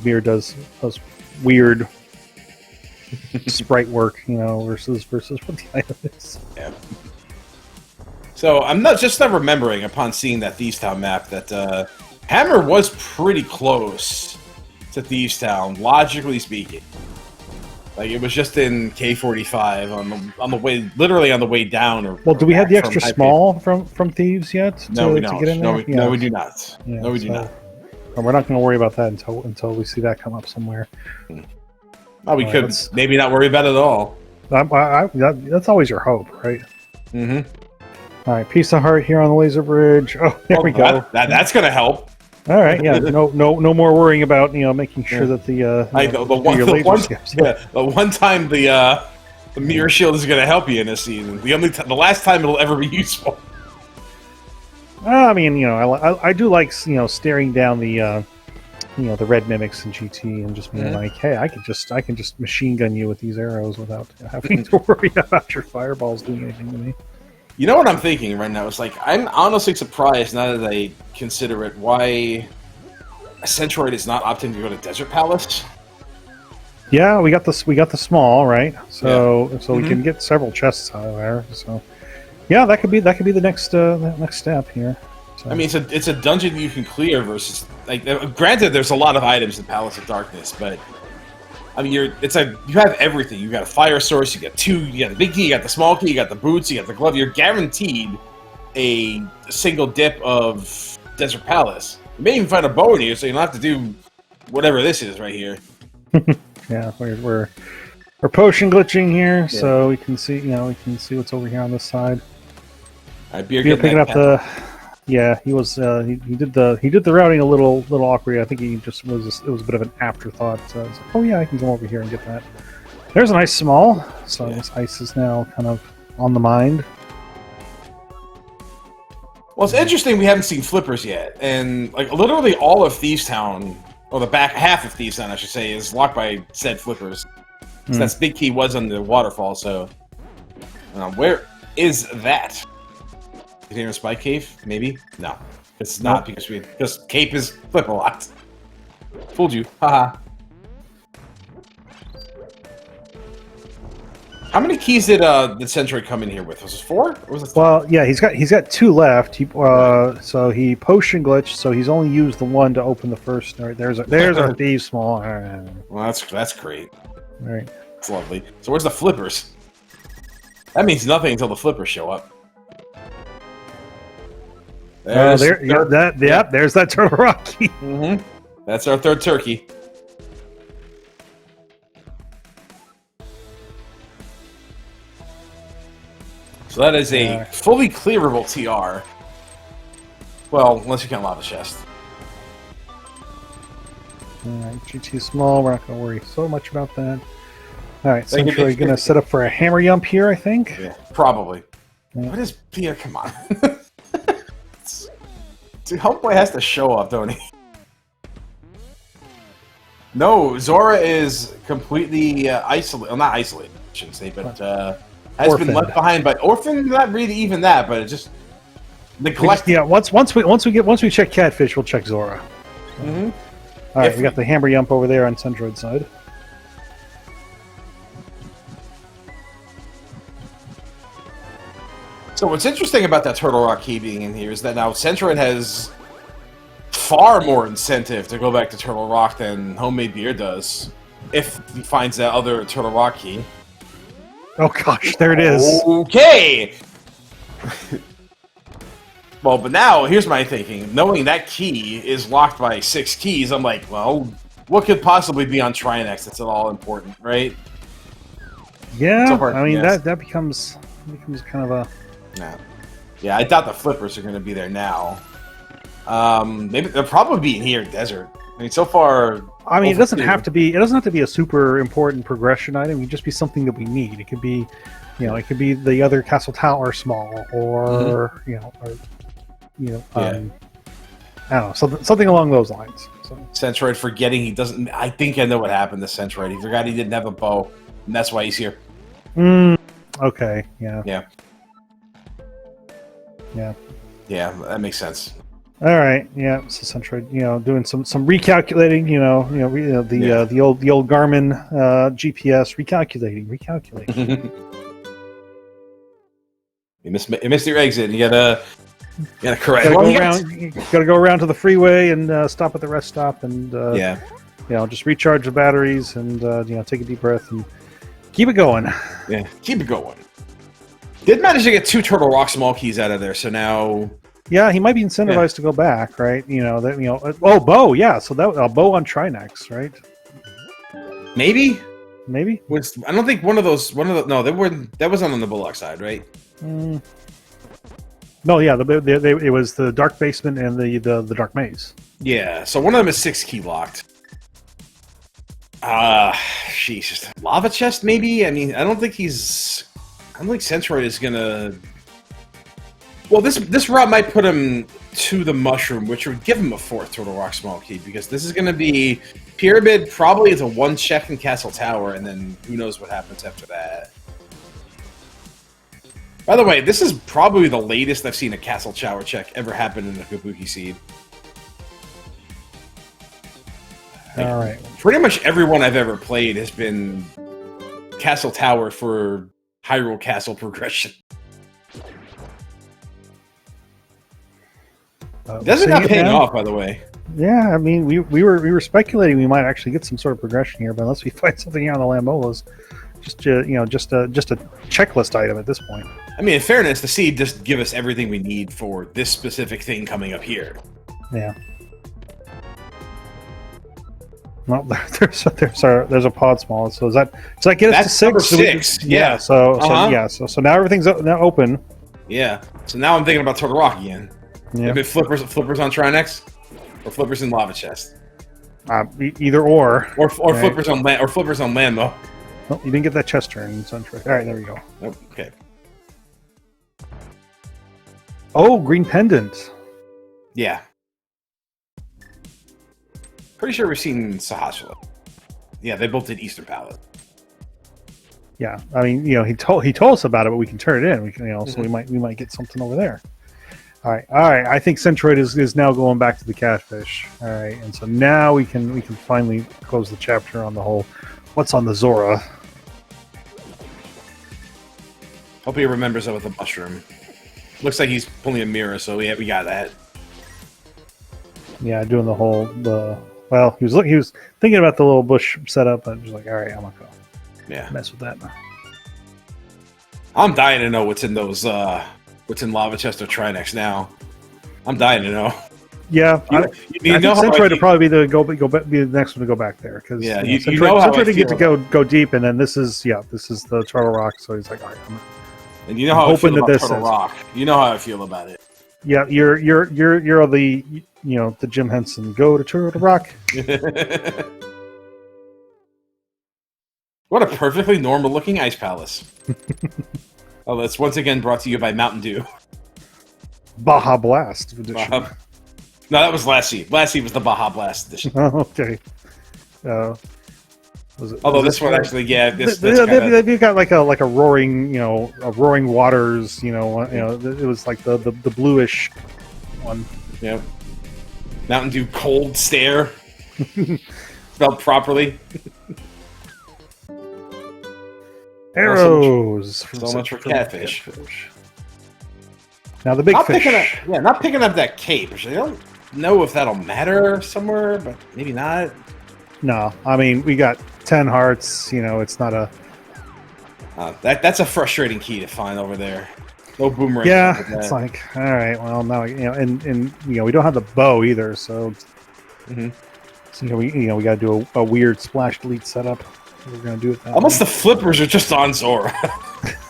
Beer does weird sprite work, versus what the item is. Yeah. So I'm not remembering upon seeing that Thieves Town map that Hammer was pretty close to Thieves Town, logically speaking. Like it was just in K45 on the way, literally on the way down. Well, do we have the extra small from Thieves yet? No, we don't. To get in there? No, we do not. Yeah, no, we do not. Well, we're not going to worry about that until we see that come up somewhere. Oh, we could maybe not worry about it at all. That's always your hope, right? Mm-hmm. All right, piece of heart here on the Laser Bridge. Oh, there we go. That's going to help. All right, yeah. No more worrying about making sure that the one time the mirror shield is going to help you in this season. The last time it'll ever be useful. I mean, I do like staring down the the red mimics in GT and just being like, hey, I can just machine gun you with these arrows without having to worry about your fireballs doing anything to me. You know what I'm thinking right now? It's like I'm honestly surprised now that I consider it why Centroid is not opting to go to Desert Palace. Yeah, we got the small, right? So we can get several chests out of there. So yeah, that could be the next step here. So. I mean, it's a dungeon you can clear versus like. Granted, there's a lot of items in Palace of Darkness, but I mean, you have everything. You got a fire source. You got the big key. You got the small key. You got the boots. You got the glove. You're guaranteed a single dip of Desert Palace. You may even find a bow in here, so you don't have to do whatever this is right here. Yeah, we're potion glitching here, so we can see what's over here on this side. All right, Beer picking up the. Yeah, he was. He did the routing a little awkward. I think it was a bit of an afterthought. So I was like, oh yeah, I can come over here and get that. There's a nice small. So this ice is now kind of on the mind. Well, it's interesting we haven't seen flippers yet, and like literally all of Thieves Town, or the back half of Thieves Town, I should say, is locked by said flippers. So that big key was on the waterfall. So where is that? Container Spike Cave? Maybe? No. It's not because Cape is flipper locked. Fooled you. Haha. How many keys did Centroid come in here with? Was it 4? Or was it 3? Well, yeah, he's got 2 left. So he potion glitched, so he's only used the 1 to open the first. All right, there's our Thieves small. Well, that's great. All right. That's lovely. So where's the flippers? That means nothing until the flippers show up. There's there's that Turtle Rock key. That's our third turkey. So that is a fully clearable TR. Well, unless you count lava chest. Alright, GT small, we're not going to worry so much about that. Alright, Centroid going to set up for a hammer yump here, I think. Yeah, probably. Yeah. What is Pierre? Come on. Dude, Homeboy has to show up, don't he? No, Zora is completely isolated. Well, not isolated, I shouldn't say, but has been left behind. But orphan, not really even that, but it just neglected. Yeah, once we check Catfish, we'll check Zora. So. All right, we got the hammer yump over there on Centroid's side. So what's interesting about that Turtle Rock key being in here is that now Centroid has far more incentive to go back to Turtle Rock than Homemade Beer does, if he finds that other Turtle Rock key. Oh gosh, there it is. Okay! Well, but now, here's my thinking. Knowing that key is locked by 6 keys, I'm like, well, what could possibly be on Trinex that's at all important, right? Yeah, I mean, that becomes kind of a... Yeah, I doubt the flippers are going to be there now. Maybe they'll probably be in here in Desert. I mean, so far... I mean, it doesn't have to be a super important progression item. It can just be something that we need. It could be, it could be the other Castle Tower small, or, I don't know, something along those lines. So. Centroid forgetting he doesn't... I think I know what happened to Centroid. He forgot he didn't have a bow, and that's why he's here. Okay, yeah. Yeah, that makes sense. All right, yeah. So Centroid, doing some recalculating, the old Garmin GPS recalculating. You missed your exit. You gotta correct. Gotta go around to the freeway and stop at the rest stop and just recharge the batteries and take a deep breath and keep it going. Yeah, keep it going. Did manage to get 2 Turtle Rock small keys out of there, so now. Yeah, he might be incentivized to go back, right? Oh, bow, yeah. So that a bow on Trinex, right? Maybe. I don't think one of those. No, that wasn't on the Bullock side, right? No, yeah, it was the Dark Basement and the Dark Maze. Yeah, so one of them is 6 key locked. Jeez, Lava Chest maybe. I mean, I don't think Centroid is gonna. Well, this route might put him to the Mushroom, which would give him a 4th Turtle Rock small key, because this is going to be Pyramid, probably is a 1 check in Castle Tower, and then who knows what happens after that. By the way, this is probably the latest I've seen a Castle Tower check ever happen in a Kabuki seed. All right. Pretty much everyone I've ever played has been Castle Tower for Hyrule Castle progression. Doesn't not paying off, by the way. Yeah, I mean, we were speculating we might actually get some sort of progression here, but unless we find something here on the Lambolas, just a checklist item at this point. I mean, in fairness, the seed just give us everything we need for this specific thing coming up here. Yeah. Well, there's a pod small. So does that get us to 6? Number 6. Yeah. So now everything's now open. Yeah. So now I'm thinking about Turtle Rock again. Yeah. If it flippers on Trinex, or flippers in Lava Chest. Either or. Or right. Flippers on land, or flippers on land though. Well, you didn't get that chest turn, Centroid. All right, there we go. Oh, okay. Oh, green pendant. Yeah. Pretty sure we've seen Sahasra. Yeah, they both did Eastern Palette. Yeah, I mean, he told us about it, but we can turn it in. We can, so we might get something over there. All right. I think Centroid is now going back to the catfish. All right, and so now we can finally close the chapter on the whole what's on the Zora. Hope he remembers that with the mushroom. Looks like he's pulling a mirror, so we got that. Yeah, doing the whole well, he was thinking about the little bush setup, but he was like, all right, I'm gonna go. Yeah, mess with that. I'm dying to know what's in those. What's in Lava Chest or Trinex now? I'm dying to know. Yeah, You I know think how I Centroid would think- probably be be the next one to go back there because Yeah, Centroid, know how I Centroid didn't get to feel go deep, and then this is the Turtle Rock, so he's like, all right, And you know how I feel hoping that about this Turtle is- Rock. You know how I feel about it. yeah, you're the the Jim Henson go to Turtle Rock. What a perfectly normal looking ice palace. Oh, that's once again brought to you by Mountain Dew. Baja Blast edition. No, that was Lassie. Lassie was the Baja Blast edition. Oh, okay. Although this one actually, yeah, they've got like a roaring, a roaring waters, it was like the bluish one. Yep. Mountain Dew cold stare. Spelled properly. Arrows. So much for catfish. Now the big fish. Not picking up that cape. I don't know if that'll matter somewhere, but maybe not. No, I mean we got 10 hearts. It's not a. That's a frustrating key to find over there. No boomerang. Yeah, it's like all right. Well, now and we don't have the bow either, so. Mm-hmm. So we got to do a weird splash delete setup. We're gonna do it. Almost the flippers are just on Zora.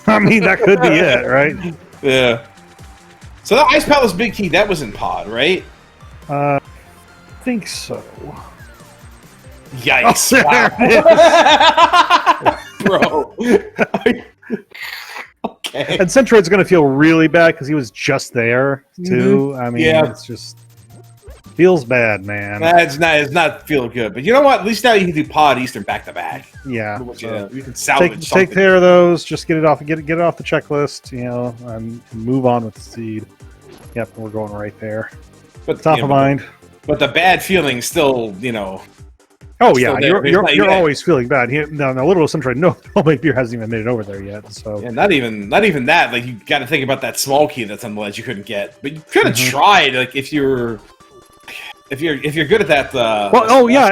I mean, that could be it, right? Yeah. So the Ice Palace Big Key, that was in Pod, right? I think so. Yikes! Oh, Bro. Okay. And Centroid's gonna feel really bad because he was just there too. I mean, it's just feels bad, man. It's not feel good, but you know what? At least now you can do Pod Eastern back to back. Yeah, you can salvage take care of those. Just get it off the checklist, and move on with the seed. Yep, we're going right there. But top of mind. But the bad feeling still, Oh yeah, you're yeah. always feeling bad. No, little Centroid, no homemade beer hasn't even made it over there yet. So yeah, not even that. Like you got to think about that small key that's on the ledge you couldn't get, but you could have tried. Like if you're good at that.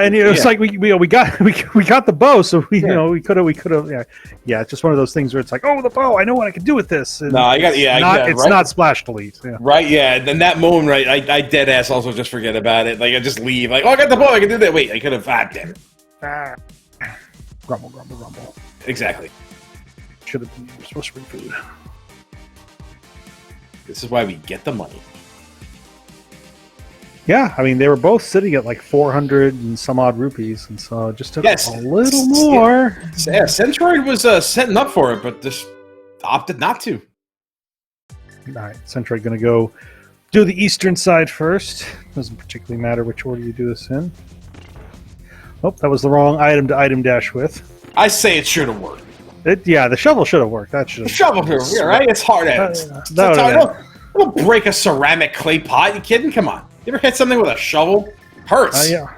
And it's like we got the bow, so we could have it's just one of those things where it's like, oh, the bow, I know what I can do with this. And it's not splash delete. Yeah. Right, yeah. Then that moment, right, I dead ass also just forget about it. Like I just leave. Like, oh, I got the bow, I can do that. Wait, I could have. Damn it. Grumble. Exactly. Should have been supposed to bring food. This is why we get the money. Yeah, I mean, they were both sitting at like 400 and some odd rupees, and so it just took a little more. Yeah, Centroid was setting up for it, but just opted not to. All right, Centroid going to go do the eastern side first. Doesn't particularly matter which order you do this in. Oh, that was the wrong item to item dash with. I say it should have worked. The shovel should have worked. That should have. The shovel should have, yeah, right? It's hard at Don't break a ceramic clay pot. You kidding? Come on. You ever hit something with a shovel? Hurts. Yeah.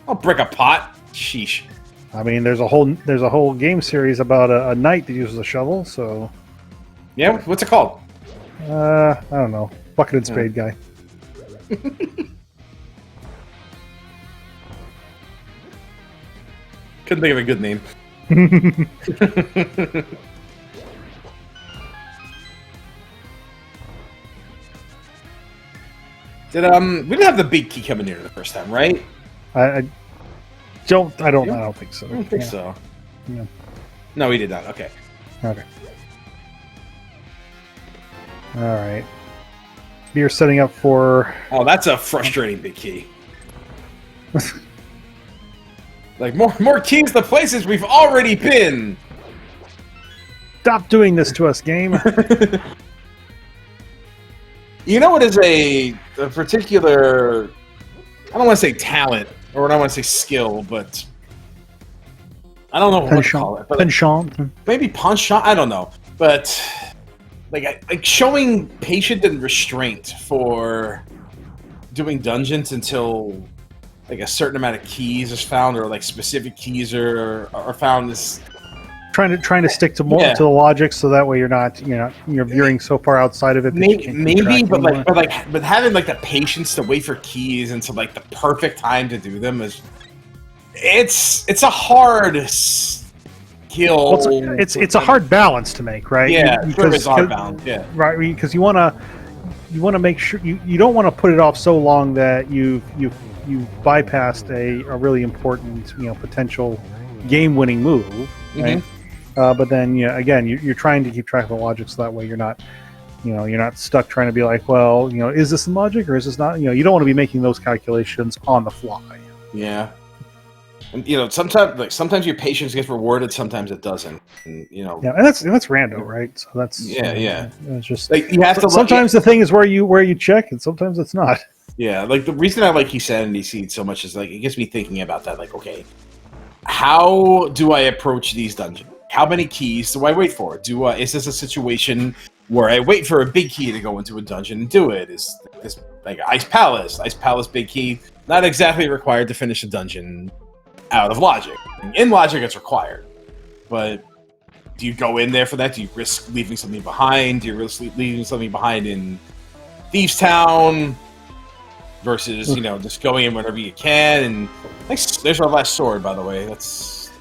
I'll break a pot. Sheesh. I mean, there's a whole game series about a knight that uses a shovel. So. Yeah. What's it called? I don't know. Bucket and spade guy. Couldn't think of a good name. We didn't have the big key coming in the first time, right? I don't think so. I don't think so. Yeah. No, we did not. Okay. Okay. All right. You're setting up for. Oh, that's a frustrating big key. Like more keys to places we've already been. Stop doing this to us, game. You know what is a particular, I don't want to say talent, or I don't want to say skill, but I don't know what to call it. Penchant. Maybe penchant, I don't know. But like showing patience and restraint for doing dungeons until like a certain amount of keys is found, or like specific keys are found is trying to stick to more to the logic, so that way you're not you're veering so far outside of it. But having like the patience to wait for keys and to like the perfect time to do them is it's a hard skill. Well, it's a hard balance to make, right? Yeah, it's a hard balance. Yeah, right, because you want to. want to make sure you don't want to put it off so long that you bypassed a really important potential game-winning move, right? But then again you're trying to keep track of the logic so that way you're not stuck trying to be like, well, is this logic or is this not? You don't want to be making those calculations on the fly. Yeah. And sometimes your patience gets rewarded, sometimes it doesn't. And Yeah, and that's rando, right? So that's it's just like you have to sometimes the thing is where you check, and sometimes it's not. Yeah, like the reason I like Sanity Seed so much is like it gets me thinking about that. Like, okay, how do I approach these dungeons? How many keys do I wait for? Is this a situation where I wait for a big key to go into a dungeon and do it? Is this like Ice Palace big key? Not exactly required to finish a dungeon out of logic. In logic, it's required. But do you go in there for that? Do you risk leaving something behind? Do you risk leaving something behind in Thieves Town? Versus, just going in whenever you can. And there's our last sword, by the way. That's...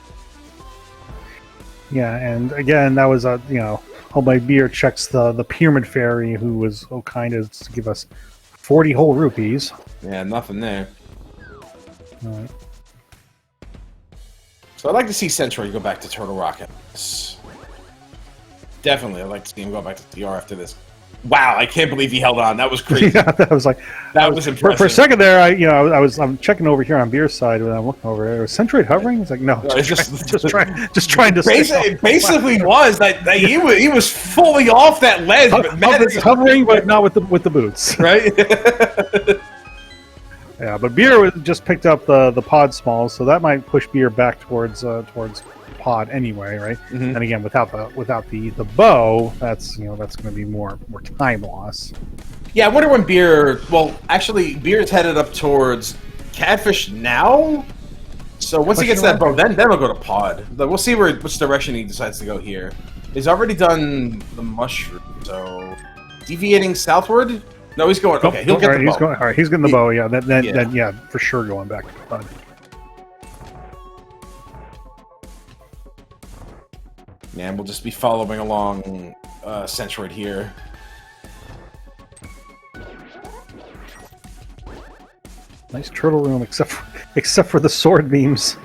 Yeah, and again, that was Homemade Beer checks the Pyramid Fairy, who was so kind as to give us 40 whole rupees. Yeah, nothing there. All right. So I'd like to see Centroid go back to Turtle Rock. Definitely, I'd like to see him go back to TR after this. Wow, I can't believe he held on. That was crazy. Yeah, that was impressive. For a second there, I'm checking over here on Beer's side when I'm looking over there. Was Centroid hovering? It's like no, just trying to. Basically, was that he was fully off that ledge, hovering, but not with the boots, right? Yeah, but Beer just picked up the pod smalls, so that might push Beer back towards pod anyway, right? And again, without the bow, that's going to be more time loss. Yeah, I wonder when Beer. Well, actually, Beer's headed up towards Catfish now. So once he gets that bow, then he'll go to pod. But we'll see which direction he decides to go here. He's already done the mushroom, so deviating southward. No, he's going. Okay, he'll get the bow. All right, he's getting the bow. Yeah, then for sure going back to pod. Yeah, we'll just be following along Centroid here. Nice turtle room, except for the sword beams.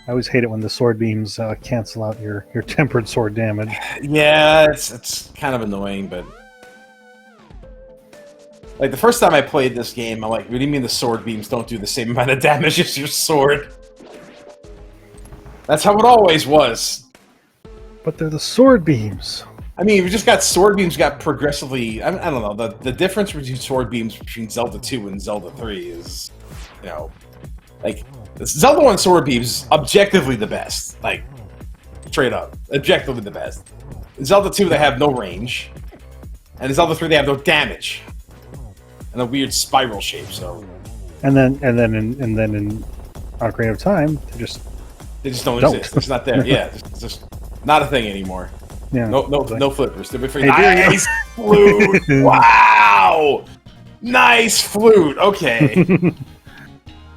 I always hate it when the sword beams cancel out your tempered sword damage. Yeah, it's kind of annoying, but like the first time I played this game, I'm like, what do you mean the sword beams don't do the same amount of damage as your sword? That's how it always was. But they're the sword beams. I mean, we just got sword beams got progressively... I don't know. The difference between sword beams between Zelda 2 and Zelda 3 is, like, Zelda 1 sword beams, objectively the best. Like, straight up. Objectively the best. In Zelda 2, they have no range. And in Zelda 3, they have no damage. And a weird spiral shape, so... And then in Ocarina of Time, they just don't exist. It's not there. Yeah, it's just not a thing anymore. Yeah, no flippers. Nice flute! Wow! Nice flute! Okay.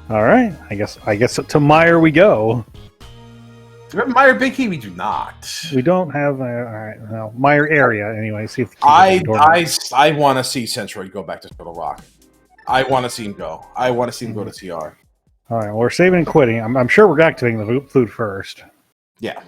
All right. I guess to Meyer we go. Do we have Meyer Big Key? We do not. We don't have... all right. Well, Meyer area, anyway. See if I want to see Centroid go back to Turtle Rock. I want to see him go. I want to see him go to TR. All right. Well, we're saving and quitting. I'm sure we're activating the flute first. Yeah.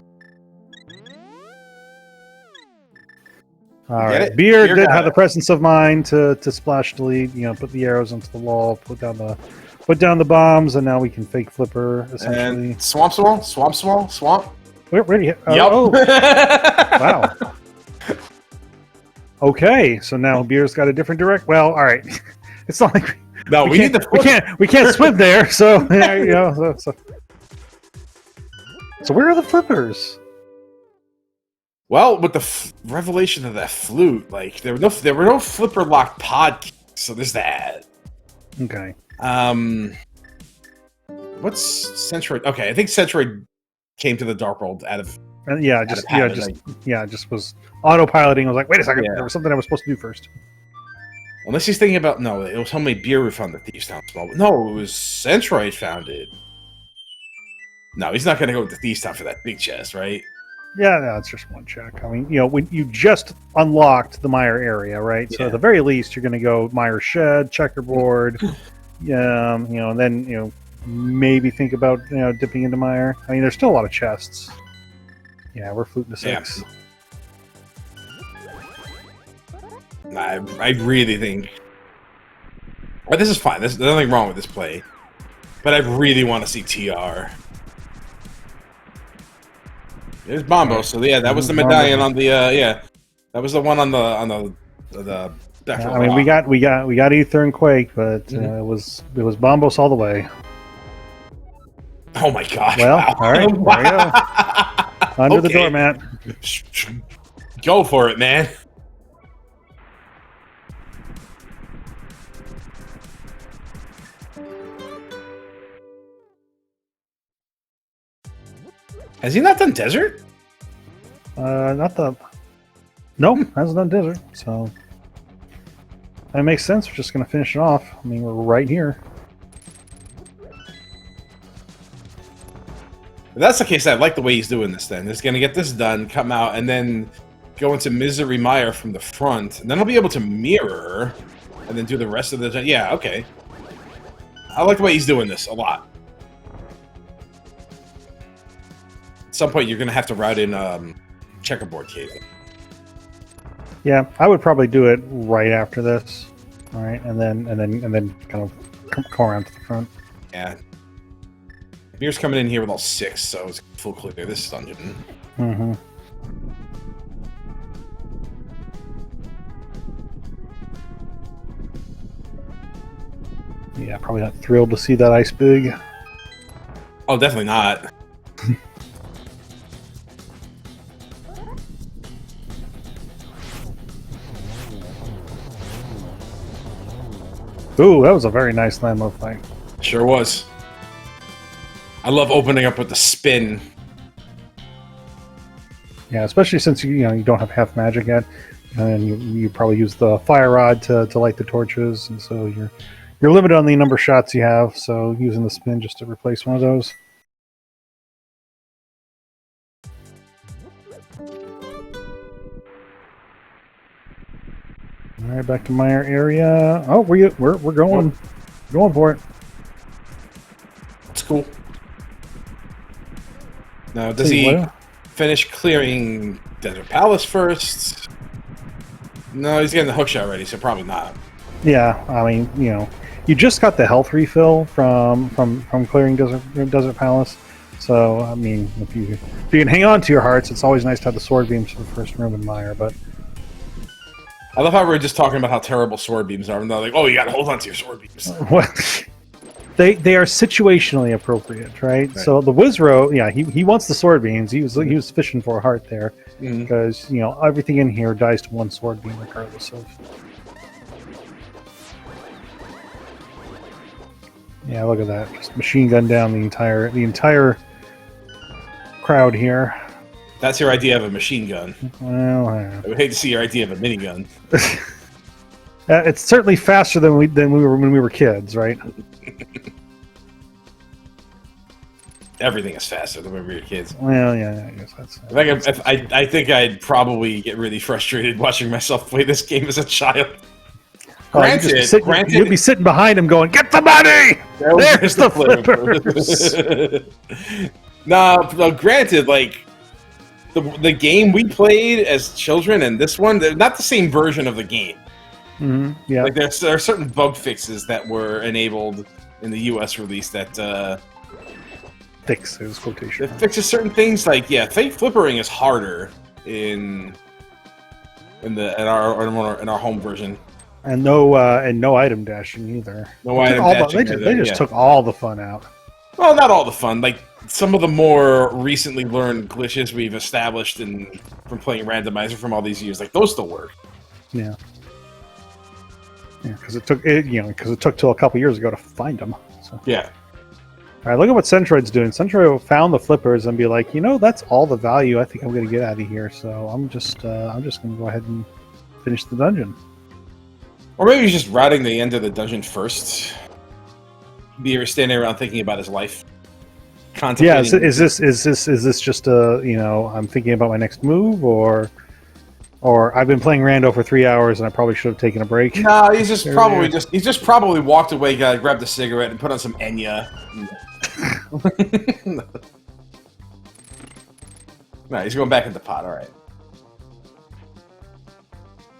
All right. Beer did have the presence of mind to splash delete. Put the arrows into the wall. Put down the bombs, and now we can fake flipper essentially. And swamp. Where do you? Yep. Oh. Wow. Okay, so now Beer's got a different direct. Well, all right. It's not like we can't swim there. So there you go. So where are the flippers? Well, with the revelation of that flute, like there were no flipper locked pod keys, so there's that. Okay. What's Centroid? Okay, I think Centroid came to the Dark World out of just was autopiloting. I was like, wait a second, there was something I was supposed to do first. Unless he's thinking about it was Homemade Beer who found the Thieves Town small. No, it was Centroid found it. No, he's not going to go to Thieves Town for that big chest, right? Yeah, no, it's just one check. I mean, when you just unlocked the Meyer area, right? So Yeah. at the very least, you're going to go Meyer Shed, Checkerboard, and then maybe think about dipping into Meyer. I mean, there's still a lot of chests. Yeah, we're fluting to 6. Yeah. I really think. Well, this is fine. There's nothing wrong with this play, but I really want to see TR. There's Bombo. So yeah, that was the medallion on the that was the one on the I mean, we got Ether and Quake, but it was Bombos all the way. Oh my gosh! Well, wow. all right, there we go. Under the doormat. Go for it, man. Has he not done desert? Not the. Nope, hasn't done desert. So that makes sense. We're just gonna finish it off. I mean, we're right here. If that's the case, I like the way he's doing this. Then he's gonna get this done, come out, and then go into Misery Mire from the front, and then I'll be able to mirror, and then do the rest of the. Yeah, okay. I like the way he's doing this a lot. At some point, you're gonna have to route in Checkerboard Cave. Yeah, I would probably do it right after this. All right, and then kind of come around to the front. Yeah. Beer's coming in here with all 6, so it's full clear this dungeon. Mm-hmm. Yeah, probably not thrilled to see that ice big. Oh, definitely not. Ooh, that was a very nice land low fight. Sure was. I love opening up with the spin. Yeah, especially since you don't have half magic yet, and you probably use the fire rod to light the torches, and so you're limited on the number of shots you have. So using the spin just to replace one of those. All right, back to Meyer area. Oh, we're going for it. It's cool. Now, does he finish clearing Desert Palace first? No, he's getting the hookshot ready, so probably not. Yeah, I mean, you just got the health refill from clearing Desert Palace. So, I mean, if you can hang on to your hearts, it's always nice to have the sword beams for the first room in Meyer, but. I love how we're just talking about how terrible sword beams are, and they're like, "Oh, you got to hold on to your sword beams." What? They are situationally appropriate, right? So the Wizro, yeah, he wants the sword beams. He was fishing for a heart there because everything in here dies to one sword beam regardless of. Yeah, look at that! Just machine gun down the entire crowd here. That's your idea of a machine gun. Well, I would hate to see your idea of a minigun. It's certainly faster than we were when we were kids, right? Everything is faster than when we were kids. Well, yeah, I guess that's. I think I'd probably get really frustrated watching myself play this game as a child. Granted, you'd be sitting behind him going, "Get the money! There's the flippers!" No, granted, like the game we played as children and this one, they're not the same version of the game. Mm-hmm. Yeah, like there are certain bug fixes that were enabled in the U.S. release that fixes quotation. It fixes certain things. Like fake flippering is harder in our home version. And no item dashing either. No item dashing. They just took all the fun out. Well, not all the fun. Like some of the more recently learned glitches we've established from playing randomizer from all these years, like those still work. Yeah. Yeah, because it took till a couple years ago to find them. So. Yeah. All right, look at what Centroid's doing. Centroid found the flippers and be like, that's all the value I think I'm going to get out of here. So I'm just going to go ahead and finish the dungeon. Or maybe he's just routing the end of the dungeon first. Beer standing around thinking about his life. contemplating. Yeah, is this just a, I'm thinking about my next move, or I've been playing Rando for 3 hours and I probably should have taken a break? No, he's just probably walked away, grabbed a cigarette, and put on some Enya. No, he's going back in the pot. All right.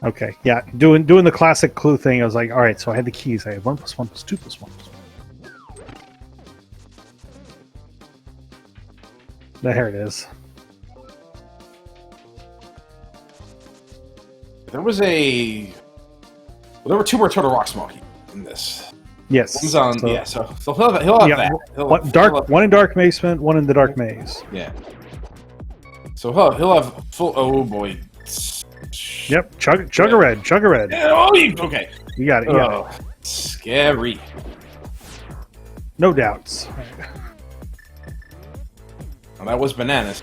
Okay, yeah, doing the classic Clue thing. I was like, all right, so I had the keys. I had 1 + 1 + 2 + 1 + 1. There it is. There were 2 more Turtle Rock Smoky in this. Yes. One's on, so he'll have that. One in Dark Basement, one in the Dark Maze. Yeah. So he'll have full. Oh boy. Yep. Chug a red. Oh, okay. You got it. Scary. No doubts. Well, that was bananas.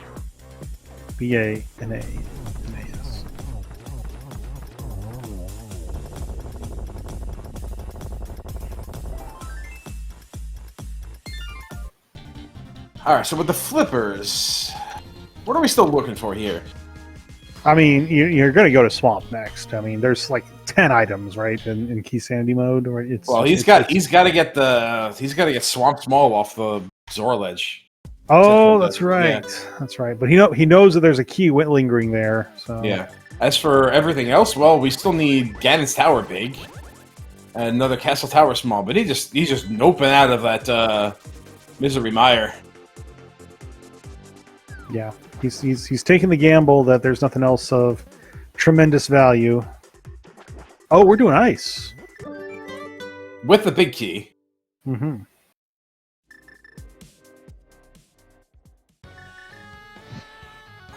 BANANAS. All right. So with the flippers, what are we still looking for here? I mean, you're going to go to Swamp next. I mean, there's like 10 items, right, in Key Sandy mode. Right? He's got to get Swamp Small off the Zor ledge. Oh, that's right. Yeah. That's right. But he knows that there's a key lingering there. So yeah. As for everything else, well, we still need Ganon's Tower big, and another Castle Tower small. But he's just noping out of that Misery Mire. Yeah, he's taking the gamble that there's nothing else of tremendous value. Oh, we're doing ice with the big key. Mm-hmm.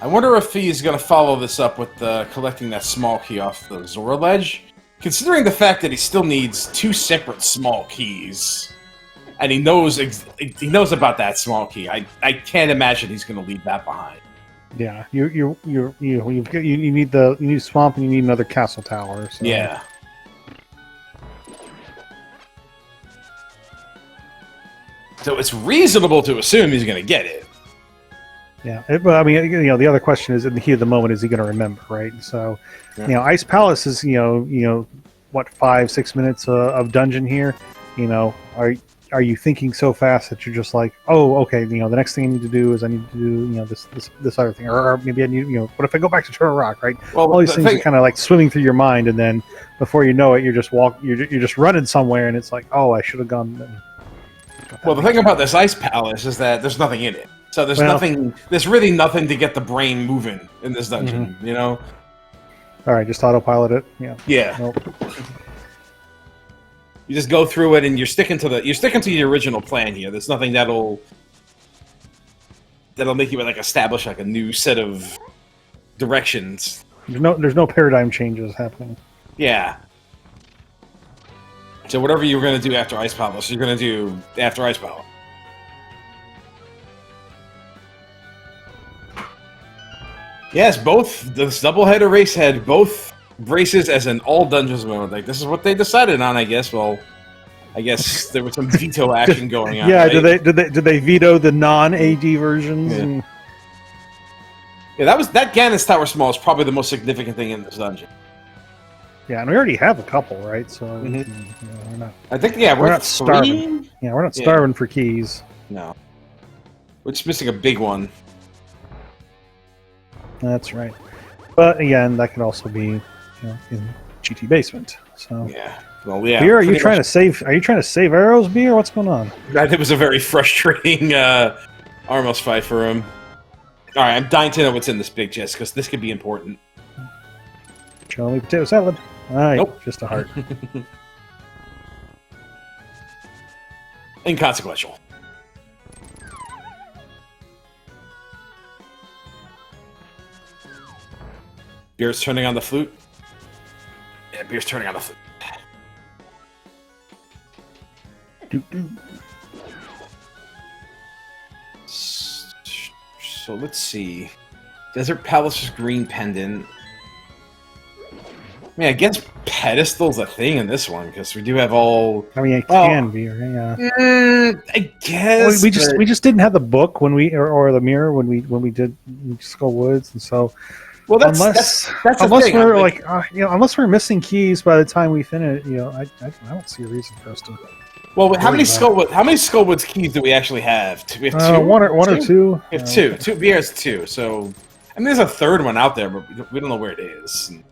I wonder if he's going to follow this up with collecting that small key off the Zora ledge, considering the fact that he still needs 2 separate small keys, and he knows about that small key. I can't imagine he's going to leave that behind. Yeah, you need Swamp and you need another Castle Tower. So. Yeah. So it's reasonable to assume he's going to get it. Yeah, but I mean, the other question is, in the heat of the moment, is he going to remember, right? So, yeah. Ice Palace is, what, 5-6 minutes of dungeon here? Are you thinking so fast that you're just like, oh, okay, the next thing I need to do is I need to do, this other thing, or maybe I need, what if I go back to Turtle Rock, right? Well, all these things are kind of like swimming through your mind, and then before you know it, you're just running somewhere, and it's like, oh, I should have gone. Well, the thing about this Ice Palace is that there's nothing in it. So there's really nothing to get the brain moving in this dungeon, All right, just autopilot it. Yeah. Yeah. Nope. You just go through it, and you're sticking to the original plan here. There's nothing that'll make you establish a new set of directions. There's no paradigm changes happening. Yeah. So whatever you're going to do after Ice Palace, you're going to do after Ice Palace. Yes, this doubleheader race had both races as an all dungeons mode. Like, this is what they decided on, I guess. Well, I guess there was some veto action going on. Yeah, right? did they veto the non-AD versions? Yeah. Yeah, that Ganon's Tower Small is probably the most significant thing in this dungeon. Yeah, and we already have a couple, right? So we're not. I think we're not starving. Yeah, we're not starving for keys. No, we're just missing a big one. That's right. But again, that could also be, in GT Basement. So yeah. Well, yeah. Beer, are you trying to save arrows, Beer? What's going on? That was a very frustrating Armos fight for him. All right, I'm dying to know what's in this big chest because this could be important. Show me potato salad. All right, nope. Just a heart. Inconsequential. Beer's turning on the flute. Yeah, Beer's turning on the flute. So let's see. Desert Palace's green pendant. mean, I guess pedestal's a thing in this one because we do have all. I mean, it can be, yeah. I guess we just didn't have the book when we or the mirror when we did Skull Woods, and so that's unless thing. we're like unless we're missing keys by the time we finish, I don't see a reason for us to. Well, how many Skull Woods keys do we actually have? We have two. One or two. We have two. We have two. So I mean, there's a third one out there, but we don't know where it is. And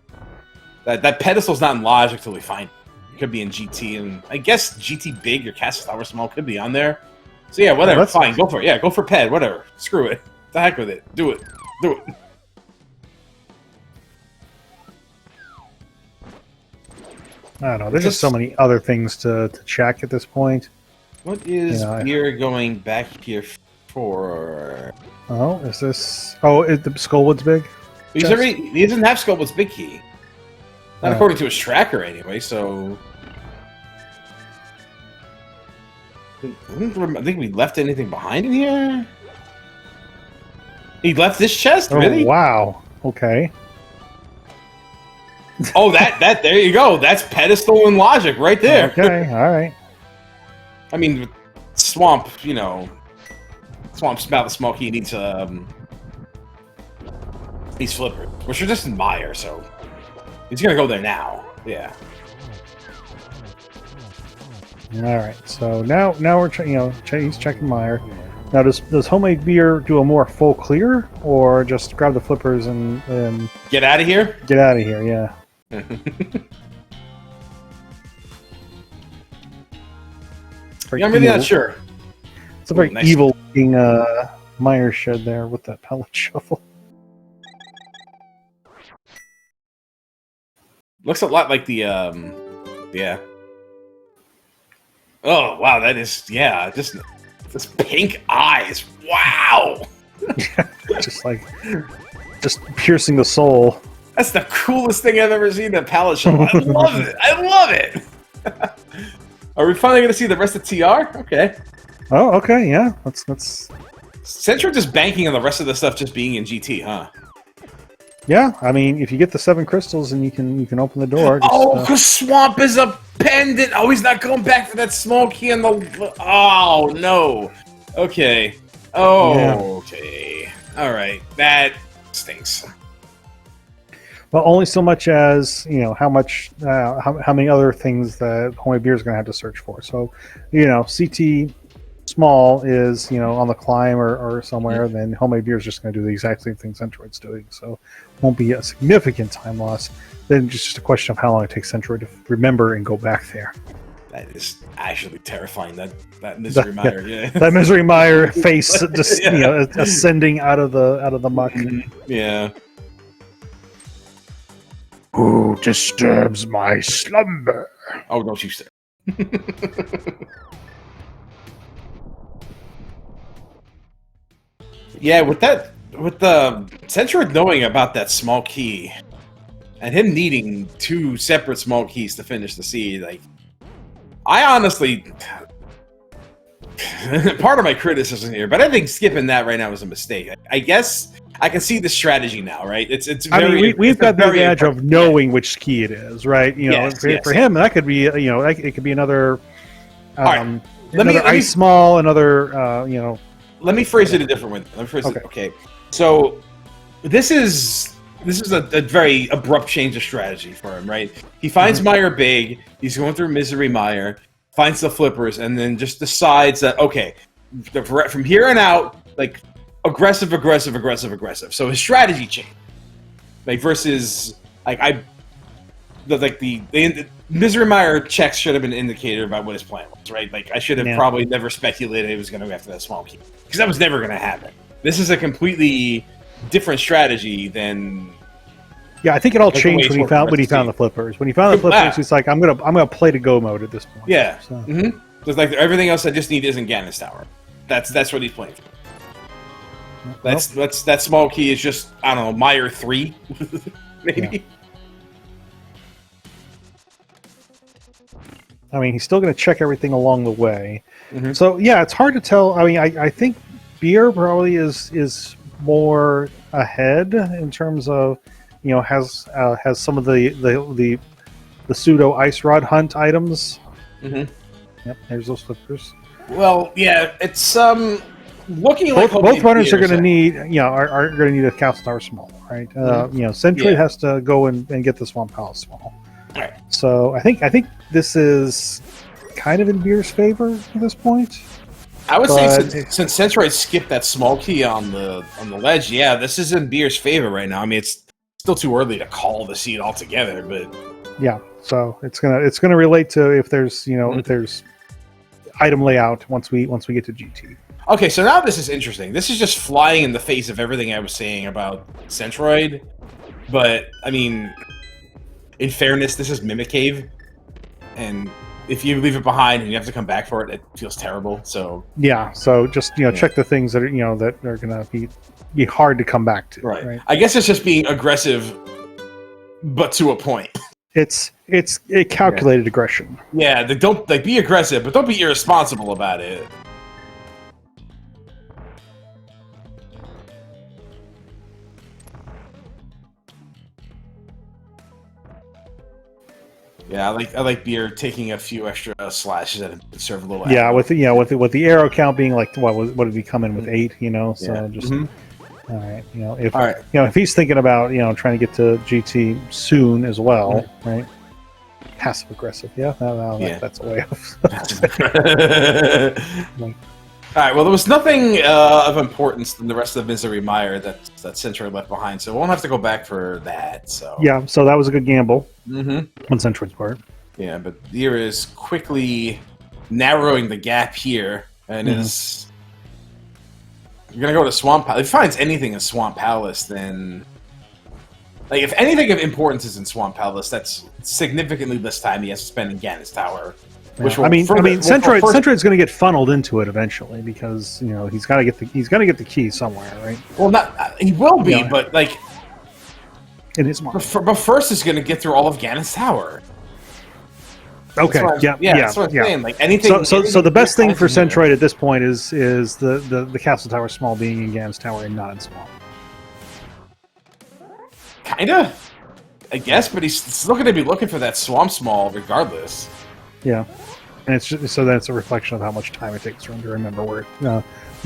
that pedestal's not in Logic till we find it. It could be in GT, and I guess GT Big or Castle Tower Small could be on there. So yeah, whatever. Fine, go for it. Yeah, go for Ped. Whatever. Screw it. The heck with it. Do it. Do it. I don't know. There's just so many other things to check at this point. What is Beer going back here for? Oh, is this? Oh, is the Skullwood's big? He doesn't have Skullwood's big key. Not according to his tracker, anyway. So I think we left anything behind in here. He left this chest, really? Wow. Okay. Oh, that there you go. That's pedestal and Logic right there. Okay, all right. I mean, Swamp, Swamp's about the smoke. He needs these flippers, which are just in Meyer, so he's gonna go there now. Yeah. All right. So now we're he's checking Meyer. Now does homemade beer do a more full clear or just grab the flippers and get out of here? Get out of here, yeah. Yeah, I'm really not sure. It's a very evil-looking Meyer shed there with that pellet shovel. Looks a lot like the yeah. Oh wow, that is just this pink eyes. Wow. just piercing the soul. That's the coolest thing I've ever seen. That pallet shovel. I love it. I love it. Are we finally going to see the rest of TR? Okay. Oh, okay. Yeah. Let's. Centroid just banking on the rest of the stuff just being in GT, huh? Yeah. I mean, if you get the 7 crystals, and you can open the door. Because Swamp is a pendant. Oh, he's not going back for that small key on the. Oh no. Okay. Oh. Yeah. Okay. All right. That stinks. Well, only so much as how many other things that homemade beer is going to have to search for. So, CT small is on the climb or somewhere. Mm-hmm. Then homemade beer is just going to do the exact same thing Centroid's doing. So, won't be a significant time loss. Then it's just a question of how long it takes Centroid to remember and go back there. That is actually terrifying. That misery mire, yeah. That misery mire face just ascending out of the muck. Mm-hmm. Yeah. Who disturbs my slumber? Oh, don't you stare. Yeah, with the Centroid knowing about that small key and him needing 2 separate small keys to finish the seed, like, I honestly, part of my criticism here, but I think skipping that right now is a mistake. I guess I can see the strategy now, right? It's very. I mean, we've got the advantage of knowing which key it is, right? For him, that could be it could be another ice small, another Let me phrase it a different way. Let me phrase it. Okay, so this is a very abrupt change of strategy for him, right? He finds Meyer big. He's going through Misery Meyer, finds the flippers, and then just decides that from here on out, like. Aggressive. So his strategy changed, versus the Misery Meyer checks should have been an indicator about what his plan was, right? Like I should have probably never speculated he was going to go after that small key because that was never going to happen. This is a completely different strategy than. Yeah, I think it all changed when he found the flippers. When he found the flippers, he's like, I'm gonna play to go mode at this point. Yeah. So. Mm-hmm. It's like everything else I just need isn't Ganon's Tower. That's what he's playing for. That small key is just, I don't know, Meyer 3, maybe. Yeah. I mean, he's still going to check everything along the way. Mm-hmm. So yeah, it's hard to tell. I mean, I think beer probably is more ahead in terms of has some of the pseudo ice rod hunt items. Mm-hmm. Yep, there's those flippers. Well, yeah, it's looking like Both runners are going to need are going to need a Castle Tower small, right? Centroid has to go and get the Swamp Palace small. Right. So I think this is kind of in Beer's favor at this point. I would say since Centroid skipped that small key on the ledge, yeah, this is in Beer's favor right now. I mean, it's still too early to call the seed altogether, but yeah. So it's gonna relate to if there's if there's item layout once we get to GT. Okay, so now this is interesting. This is just flying in the face of everything I was saying about Centroid, but I mean, in fairness, this is Mimic Cave, and if you leave it behind and you have to come back for it, it feels terrible. So yeah, so just check the things that are that are gonna be hard to come back to. Right. I guess it's just being aggressive, but to a point. It's a calculated aggression. Yeah, don't be aggressive, but don't be irresponsible about it. Yeah, I like Beer taking a few extra slashes at him to serve a little. Yeah, with the arrow count being like what did he come in with 8? So just all right. If he's thinking about trying to get to GT soon as well, right? Passive aggressive, yeah. That's a way off. All right. Well, there was nothing of importance in the rest of the Misery Mire that Centroid left behind, so we won't have to go back for that. So yeah, so that was a good gamble on Centroid's part. Yeah, but Beer is quickly narrowing the gap here, and is you're gonna go to Swamp Palace. If he finds anything in Swamp Palace, then if anything of importance is in Swamp Palace, that's significantly less time he has to spend in Ganon's Tower. Which Centroid's going to get funneled into it eventually because he's got to get the key somewhere, right? Well, he will be, but in his mind. But first, is going to get through all of Ganon's Tower. Okay, that's what I'm saying. Like anything. So the best thing for Centroid at this point is the Castle Tower small being in Ganon's Tower and not in Swamp. Kinda, I guess, but he's still going to be looking for that Swamp small regardless. Yeah. And it's just, so that's a reflection of how much time it takes for him to remember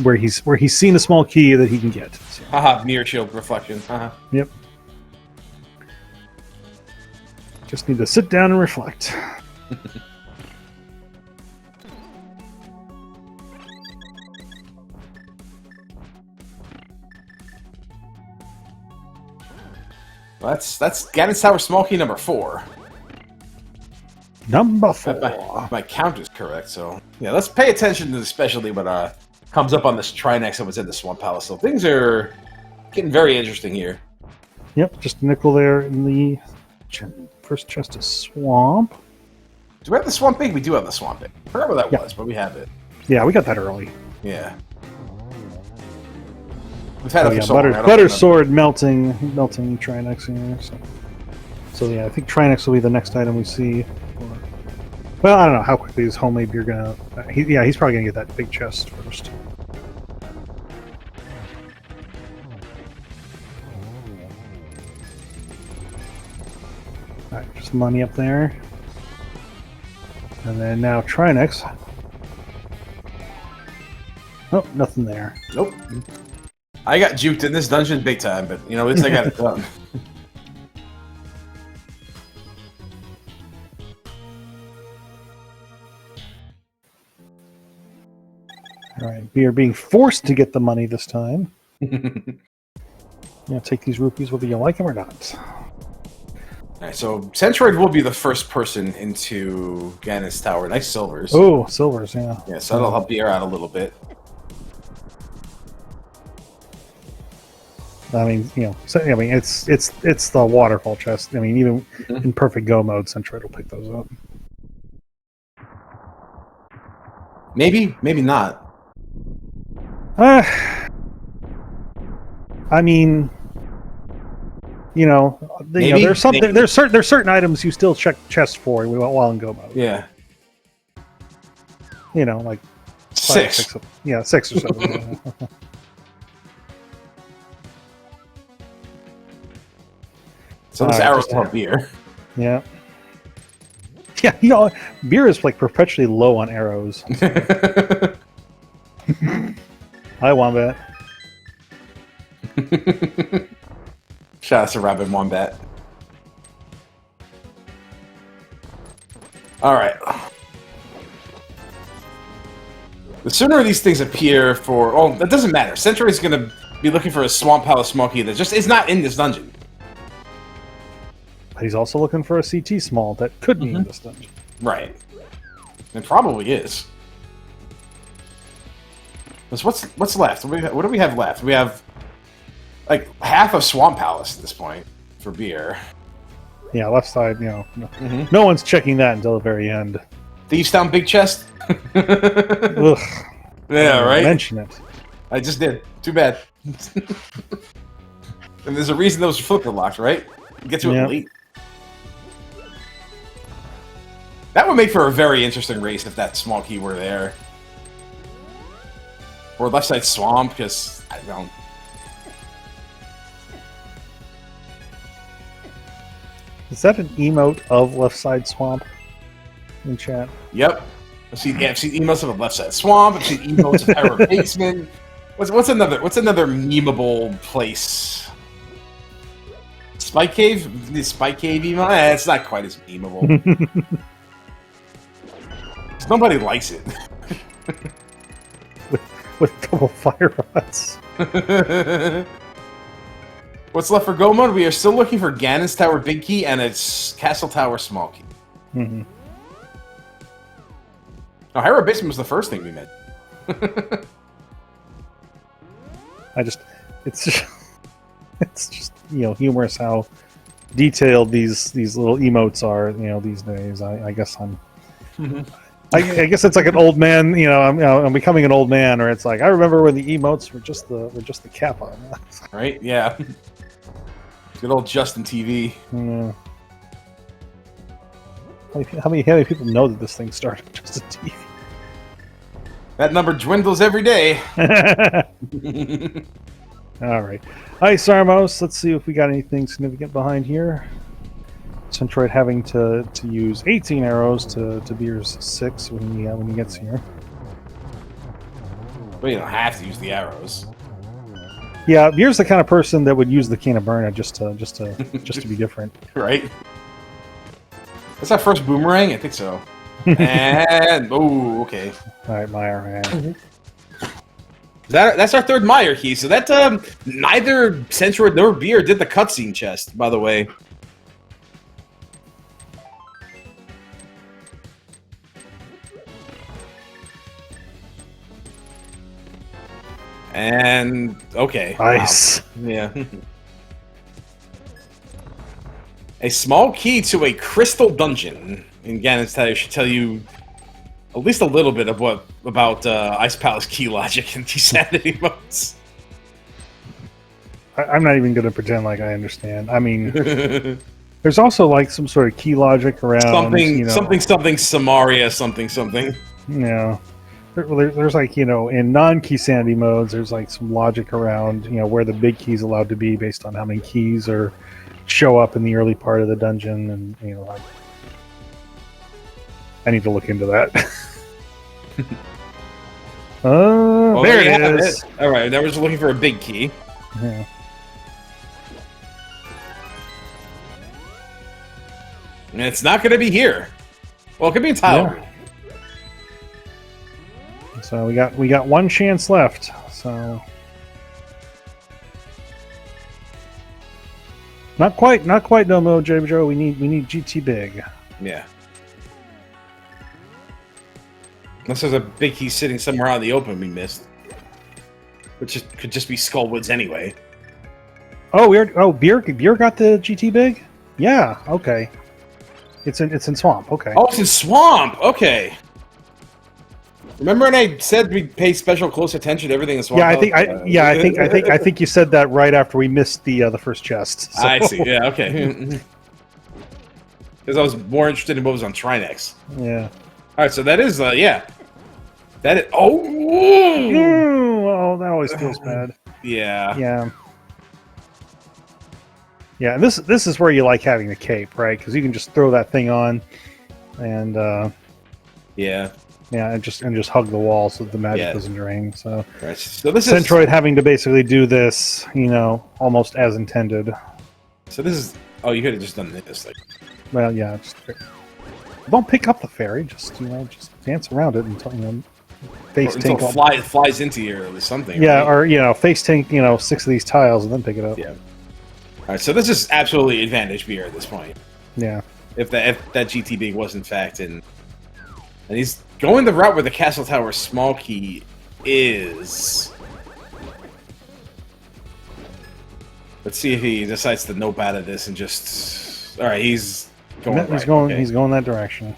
where he's seen a small key that he can get. So. Haha, mirror shield reflection. Yep. Just need to sit down and reflect. That's Ganon's Tower small key number 4. Number 4. My count is correct, so yeah, let's pay attention to especially what comes up on this Trinex that was in the Swamp Palace. So things are getting very interesting here. Yep, just a nickel there in the first chest of Swamp. Do we have the Swamp Big? We do have the Swamp Big. I forgot what that was, but we have it. Yeah, we got that early. Yeah. We've had it for so long. Butter sword melting Trinex here. So yeah, I think Trinex will be the next item we see. Well, I don't know how quickly is homemade beer gonna. He's probably gonna get that big chest first. All right, just money up there, and then now Trinex. Oh, nothing there. Nope. I got juked in this dungeon big time, but at least I got it done. All right, we are being forced to get the money this time. Take these rupees whether you like them or not. All right, so Centroid will be the first person into Ganon's Tower. Nice silvers. Oh, silvers, yeah. Yeah, so that'll help Beer out a little bit. I mean, it's the waterfall chest. I mean, even in perfect go mode, Centroid will pick those up. Maybe not. I mean, there's certain items you still check chests for while in go mode. Yeah. Like 6. 6 or 7. So this arrow will help beer. Yeah. Yeah, you know, beer is like perpetually low on arrows. Hi, Wombat. Shout out to Rabbit Wombat. Alright. The sooner these things appear for... Oh, that doesn't matter. Centroid's gonna be looking for a Swamp Palace small key that just is not in this dungeon. But he's also looking for a CT small that could be in this dungeon. Right. It probably is. What's left? What do we have left? We have like half of Swamp Palace at this point for beer. Yeah, left side, you know. No one's checking that until the very end. Thieves Town big chest? Ugh. Yeah, right? Mention it. I just did. Too bad. And there's a reason those are flipper locked, right? You get to it late. That would make for a very interesting race if that small key were there. Or left side swamp, because I don't. Is that an emote of left side swamp in chat? Yep. I've seen emotes of a left side swamp. I've seen emotes of Pyro Basement. What's another memeable place? Spike Cave? The Spike Cave emote? It's not quite as memeable. Nobody likes it. with double fire rods. What's left for Go Mode? We are still looking for Ganon's Tower Big Key and its Castle Tower Small Key. Mm-hmm. No, Hyrule Basement was the first thing we met. It's just you know, humorous how detailed these little emotes are, you know, these days. I guess I'm. I guess it's like an old man, you know. I'm becoming an old man, or it's like I remember when the emotes were just the cap on. Right? Yeah. Good old Justin TV. Yeah. How many people know that this thing started just a TV? That number dwindles every day. All right. Ice Armos. Let's see if we got anything significant behind here. Centroid having to use 18 arrows to Beer's 6 when he gets here. Well, you don't have to use the arrows. Yeah, Beer's the kind of person that would use the can of Burna just to be different. Right. That's our first boomerang? I think so. And oh, okay. All right, Meyer. That's our third Meyer key. So that neither Centroid nor Beer did the cutscene chest, by the way. And okay. Nice. Wow. Yeah. A small key to a crystal dungeon in Ganon's Tower should tell you at least a little bit of about Ice Palace key logic and T-Sanity modes. I'm not even going to pretend like I understand. I mean, there's also like some sort of key logic around something Samaria something. Yeah. There's like, you know, in non-key sanity modes, there's like some logic around, you know, where the big key's allowed to be based on how many keys show up in the early part of the dungeon, and you know, I need to look into that. There it is. All right, now we're just looking for a big key. Yeah. And it's not going to be here. Well, it could be in Tyler. Yeah. So we got one chance left. So not quite no Mo Joe. We need GT big. Yeah. Unless there's a big key sitting somewhere out in the open we missed, which could just be Skullwoods anyway. Oh, Beer got the GT big. Yeah. Okay. It's in Swamp. Okay. Oh, it's in Swamp. Okay. Remember when I said we pay special close attention to everything in Swamp? Yeah, I think you said that right after we missed the first chest. So. I see. Yeah. Okay. Because I was more interested in what was on Trinex. Yeah. All right. So that is yeah. That is. Oh. Oh, that always feels bad. Yeah. Yeah. Yeah, and this is where you like having the cape, right? Because you can just throw that thing on, and Yeah. yeah, and just hug the wall so the magic Yeah. doesn't drain. So, Right. So this Centroid having to basically do this, almost as intended. So this is. Oh, you could have just done this. Like. Well, yeah. Don't pick up the fairy. Just just dance around it until face Until tank. flies into you or something. Yeah, right? or face tank. 6 of these tiles and then pick it up. Yeah. All right. So this is absolutely advantage beer at this point. Yeah. If that GTB was in fact in, and he's going the route where the Castle Tower small key is. Let's see if he decides to nope out of this and just. All right, he's going. He's right. going. Okay. He's going that direction.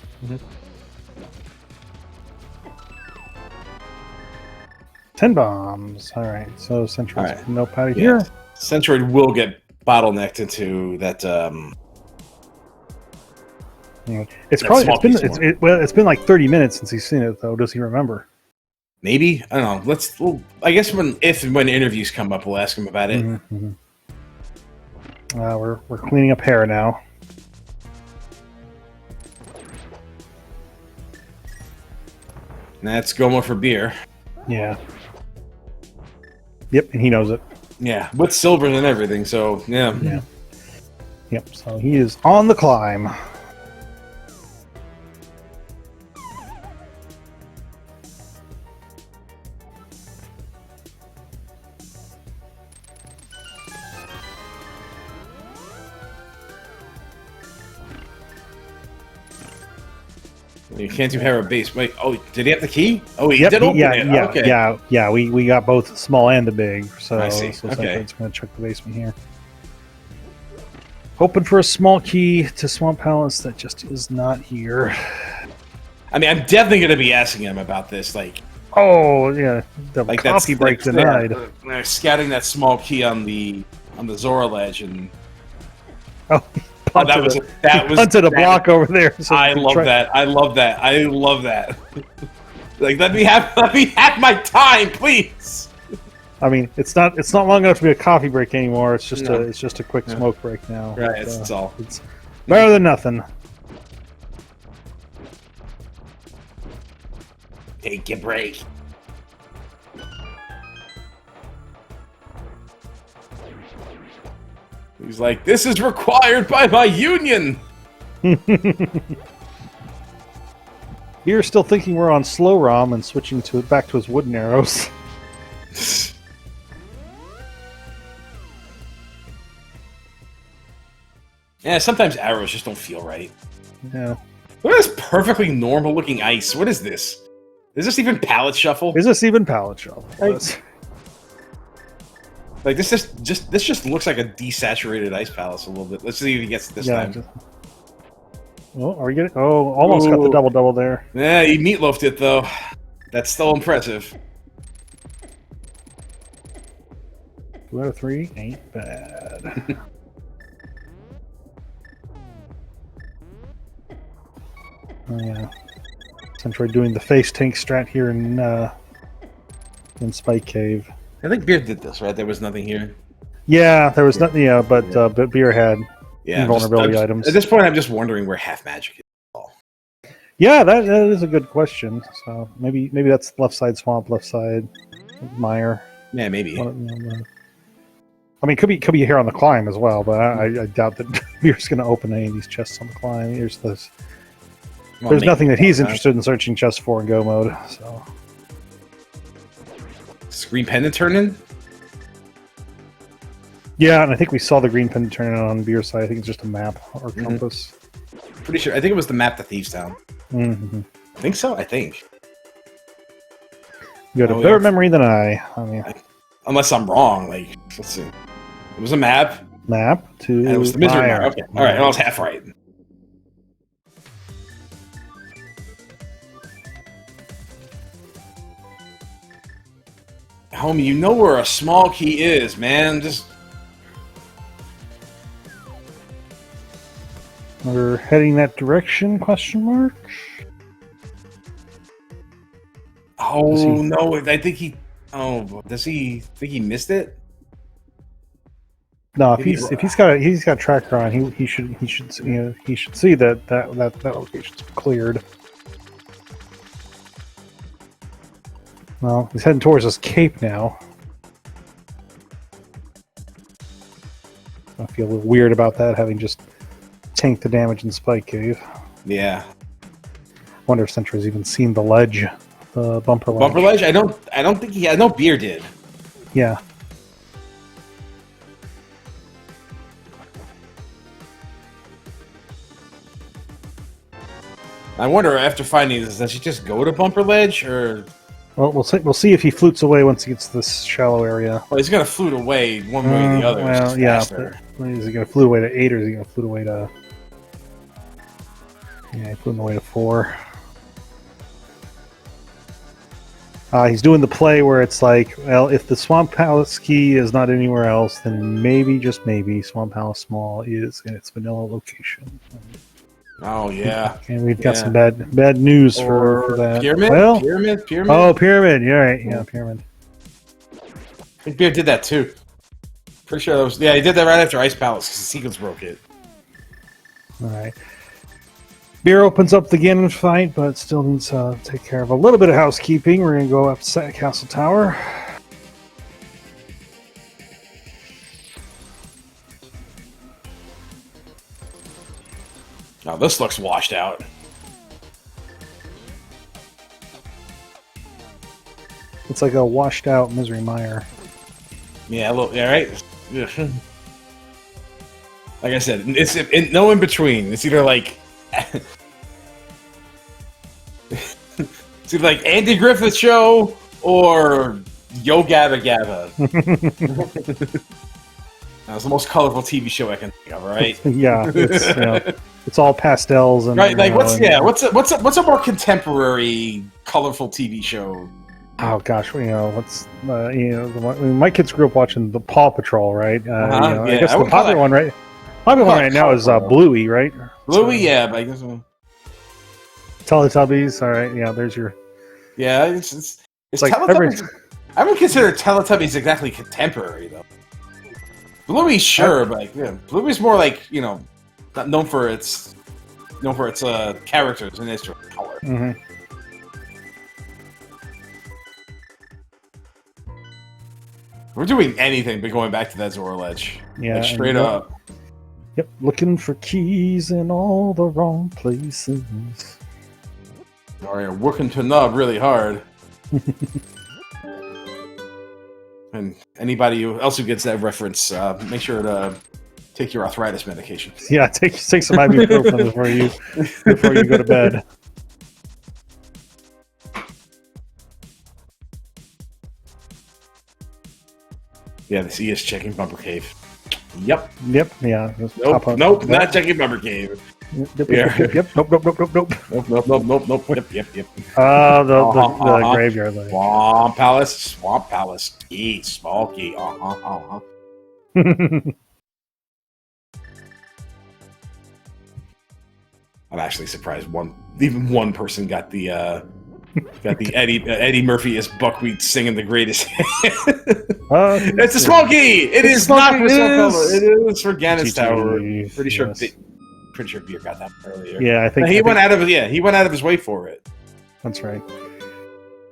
10 bombs. All right. So Centroid's right. nope out of Yeah. here. Centroid will get bottlenecked into that. It's That probably small piece more. it's been like 30 minutes since he's seen it though. Does he remember? Maybe I don't know. I guess when interviews come up, we'll ask him about it. Mm-hmm. We're cleaning up hair now. And that's going for beer. Yeah. Yep, and he knows it. Yeah, with silver and everything. So yeah. Yeah. Yep. So he is on the climb. You can't do Hera base. Wait, oh, did he have the key? Oh, he Yep, did open it. yeah, Okay. yeah. We got both small and the big. So I see. So Okay. Centroid's going to check the basement here. Hoping for a small key to Swamp Palace that just is not here. I mean, I'm definitely going to be asking him about this. Like Oh yeah, the coffee break that's- denied. Scouting that small key on the Zora ledge, and Oh, that was punted a block over there. So I love that. I love that. Like let me have my time, please. I mean, it's not long enough to be a coffee break anymore. It's just No. a quick smoke break now. Right, But, it's all. It's better than nothing. Take a break. He's like, this is required by my union. You're still thinking we're on slow ROM and switching back to his wooden arrows. Yeah, sometimes arrows just don't feel right. Yeah. Look at this perfectly normal looking ice. What is this? Is this even palette shuffle? Is this even pallet shelf? Like this just looks like a desaturated ice palace a little bit. Let's see if he gets it this time. Oh, are we getting? Oh, almost got the double there. Yeah, he meatloafed it though. That's still impressive. 2 out of 3 ain't bad. Oh yeah, Centroid doing the face tank strat here in Spike Cave. I think Beer did this, right? There was nothing here. Yeah, there was nothing. Yeah, but Beer had invulnerability items. At this point, I'm just wondering where half magic is. Yeah, that is a good question. So maybe that's left side swamp, left side mire. Yeah, maybe. I mean, could be here on the climb as well, but I doubt that Beer's going to open any of these chests on the climb. Here's this. Well, There's maybe. nothing that he's interested in searching chests for in go mode. So Green pendant turn in? yeah, and I think we saw the green pendant turn on Beer's side. I think it's just a map or compass. Pretty sure. I think it was the map to Thieves Town. Mm-hmm. I think so. I think. You had a better memory than I. I mean, unless I'm wrong. Like, let's see. It was a map. Map to. And it was the misery Mire. map. Okay. All right. I was half right. Homie, you know where a small key is, man. Just. We're heading that direction? Question mark. Oh no! I think he. Oh, does he think he missed it? No, if he's got a tracker on, he should he should see that location's cleared. Well, he's heading towards his cape now. I feel a little weird about that, having just tanked the damage in Spike Cave. Yeah. Wonder if Centroid's even seen the ledge, the bumper ledge. Bumper ledge? I don't think he had. No, Beer did. Yeah. I wonder after finding this, does he just go to bumper ledge or? Well, we'll see if he flutes away once he gets to this shallow area. Well, he's gonna flute away one way or the other. Well, yeah. Is he gonna flute away to 8 or is he gonna flute away to? Yeah, he's fluting away to 4. He's doing the play where it's like, well, if the Swamp Palace key is not anywhere else, then maybe, just maybe, Swamp Palace Small is in its vanilla location. Oh yeah, and we've got some bad news for that. Pyramid? Well, pyramid. Oh, pyramid. You're right. Yeah, pyramid. I think Beer did that too. Pretty sure that was. Yeah, he did that right after Ice Palace because the sequence broke it. All right. Beer opens up the Ganon fight, but still needs to take care of a little bit of housekeeping. We're going to go up to Castle Tower. Now this looks washed out. It's like a washed out Misery Mire. Yeah, right. Yeah. Like I said, it's no in between. It's either like. It's either like Andy Griffith Show or Yo Gabba Gabba. That was the most colorful TV show I can think of, right? Yeah, it's all pastels and right. Like what's a more contemporary, colorful TV show? Oh gosh, my kids grew up watching the Paw Patrol, right? I guess the popular one, right? Popular one right now is Bluey, right? Bluey, yeah, but I guess. Teletubbies, all right. Yeah, there's your. Yeah, it's like Teletubbies. I would consider Teletubbies exactly contemporary though. Bluey's sure, but yeah, Bluey's more like not known for its characters and its color. Mm-hmm. We're doing anything but going back to that Zora ledge. Yeah, like straight up. Yep, looking for keys in all the wrong places. Or you're working to nub really hard. And anybody else who gets that reference, make sure to take your arthritis medication. Yeah, take some ibuprofen before you go to bed. Yeah, he is checking Bumper Cave. Yep. Yeah. Nope. Not checking Bumper Cave. Yep. Nope. Nope. Yep. The graveyard. Swamp Palace. Key. Small key. I'm actually surprised even one person got the Eddie Murphy as Buckwheat singing the greatest. It's a small key. It is not for Swamp Palace. It is for Ganon's Tower. Pretty sure Beer got that earlier. Yeah, I think he went out of his way for it. That's right.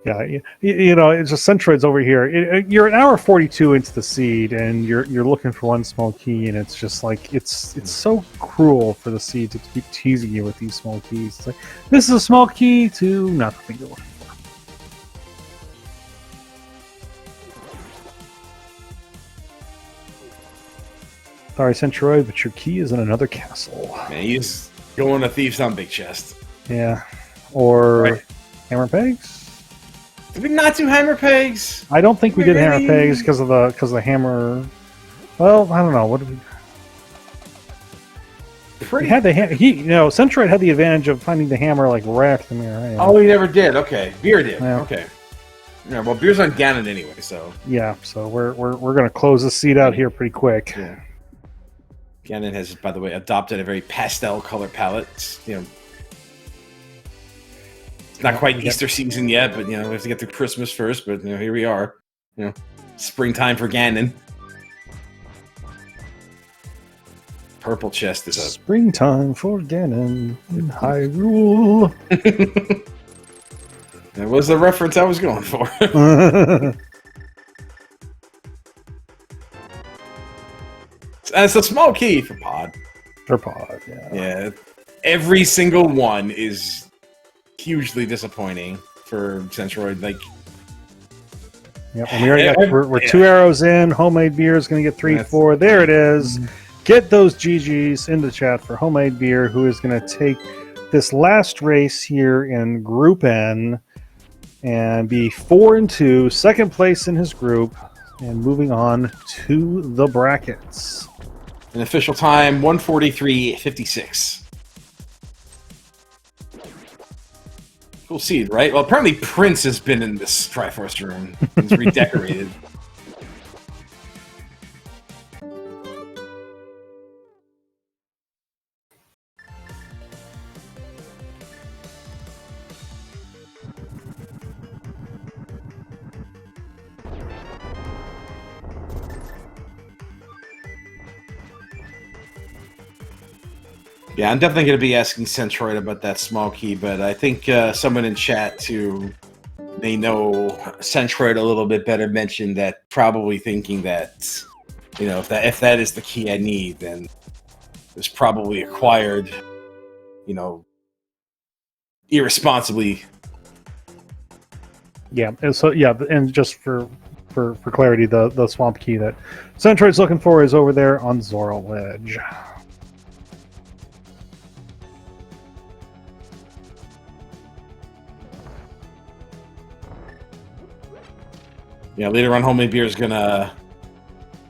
Yeah, it's just Centroid's over here. You're an hour 42 into the seed, and you're looking for one small key, and it's just like it's so cruel for the seed to keep teasing you with these small keys. It's like, this is a small key to not the thing you're looking for. Sorry, Centroid, but your key is in another castle. Man, he's going to Thieves Town Big Chest. Yeah, or Hammer Pegs. Did we not do Hammer Pegs? I don't think we did Hammer Pegs because of the hammer. Well, I don't know. What did we? We had Centroid had the advantage of finding the hammer like right after the mirror. Anyway. Oh, he never did. Okay, Beer did. Yeah. Okay. Yeah, well, Beer's on Ganon anyway, so. Yeah, so we're gonna close this seed out here pretty quick. Yeah. Ganon has, by the way, adopted a very pastel color palette. It's not quite Easter season yet, but we have to get through Christmas first. But here we are. Springtime for Ganon. Purple chest is a... Springtime for Ganon in Hyrule. That was the reference I was going for. It's a small key for Pod. For Pod, yeah. Yeah. Every single one is hugely disappointing for Centroid. Like, yep, and we already got we're 2 arrows in. Homemade beer is going to get 3, 4. There it is. Get those GGs in the chat for Homemade Beer, who is going to take this last race here in Group N and be 4-2, second place in his group, and moving on to the brackets. an official time 1:43:56. Cool seed, right? Well, apparently Prince has been in this Triforce room. He's redecorated. Yeah, I'm definitely going to be asking Centroid about that small key, but I think someone in chat too, they know Centroid a little bit better, mentioned that probably thinking that, you know, if that is the key I need, then it was probably acquired, you know, irresponsibly. Yeah, and so yeah, and just for clarity, the swamp key that Centroid's looking for is over there on Zora Ledge. Yeah, later on, Homemade Beer is gonna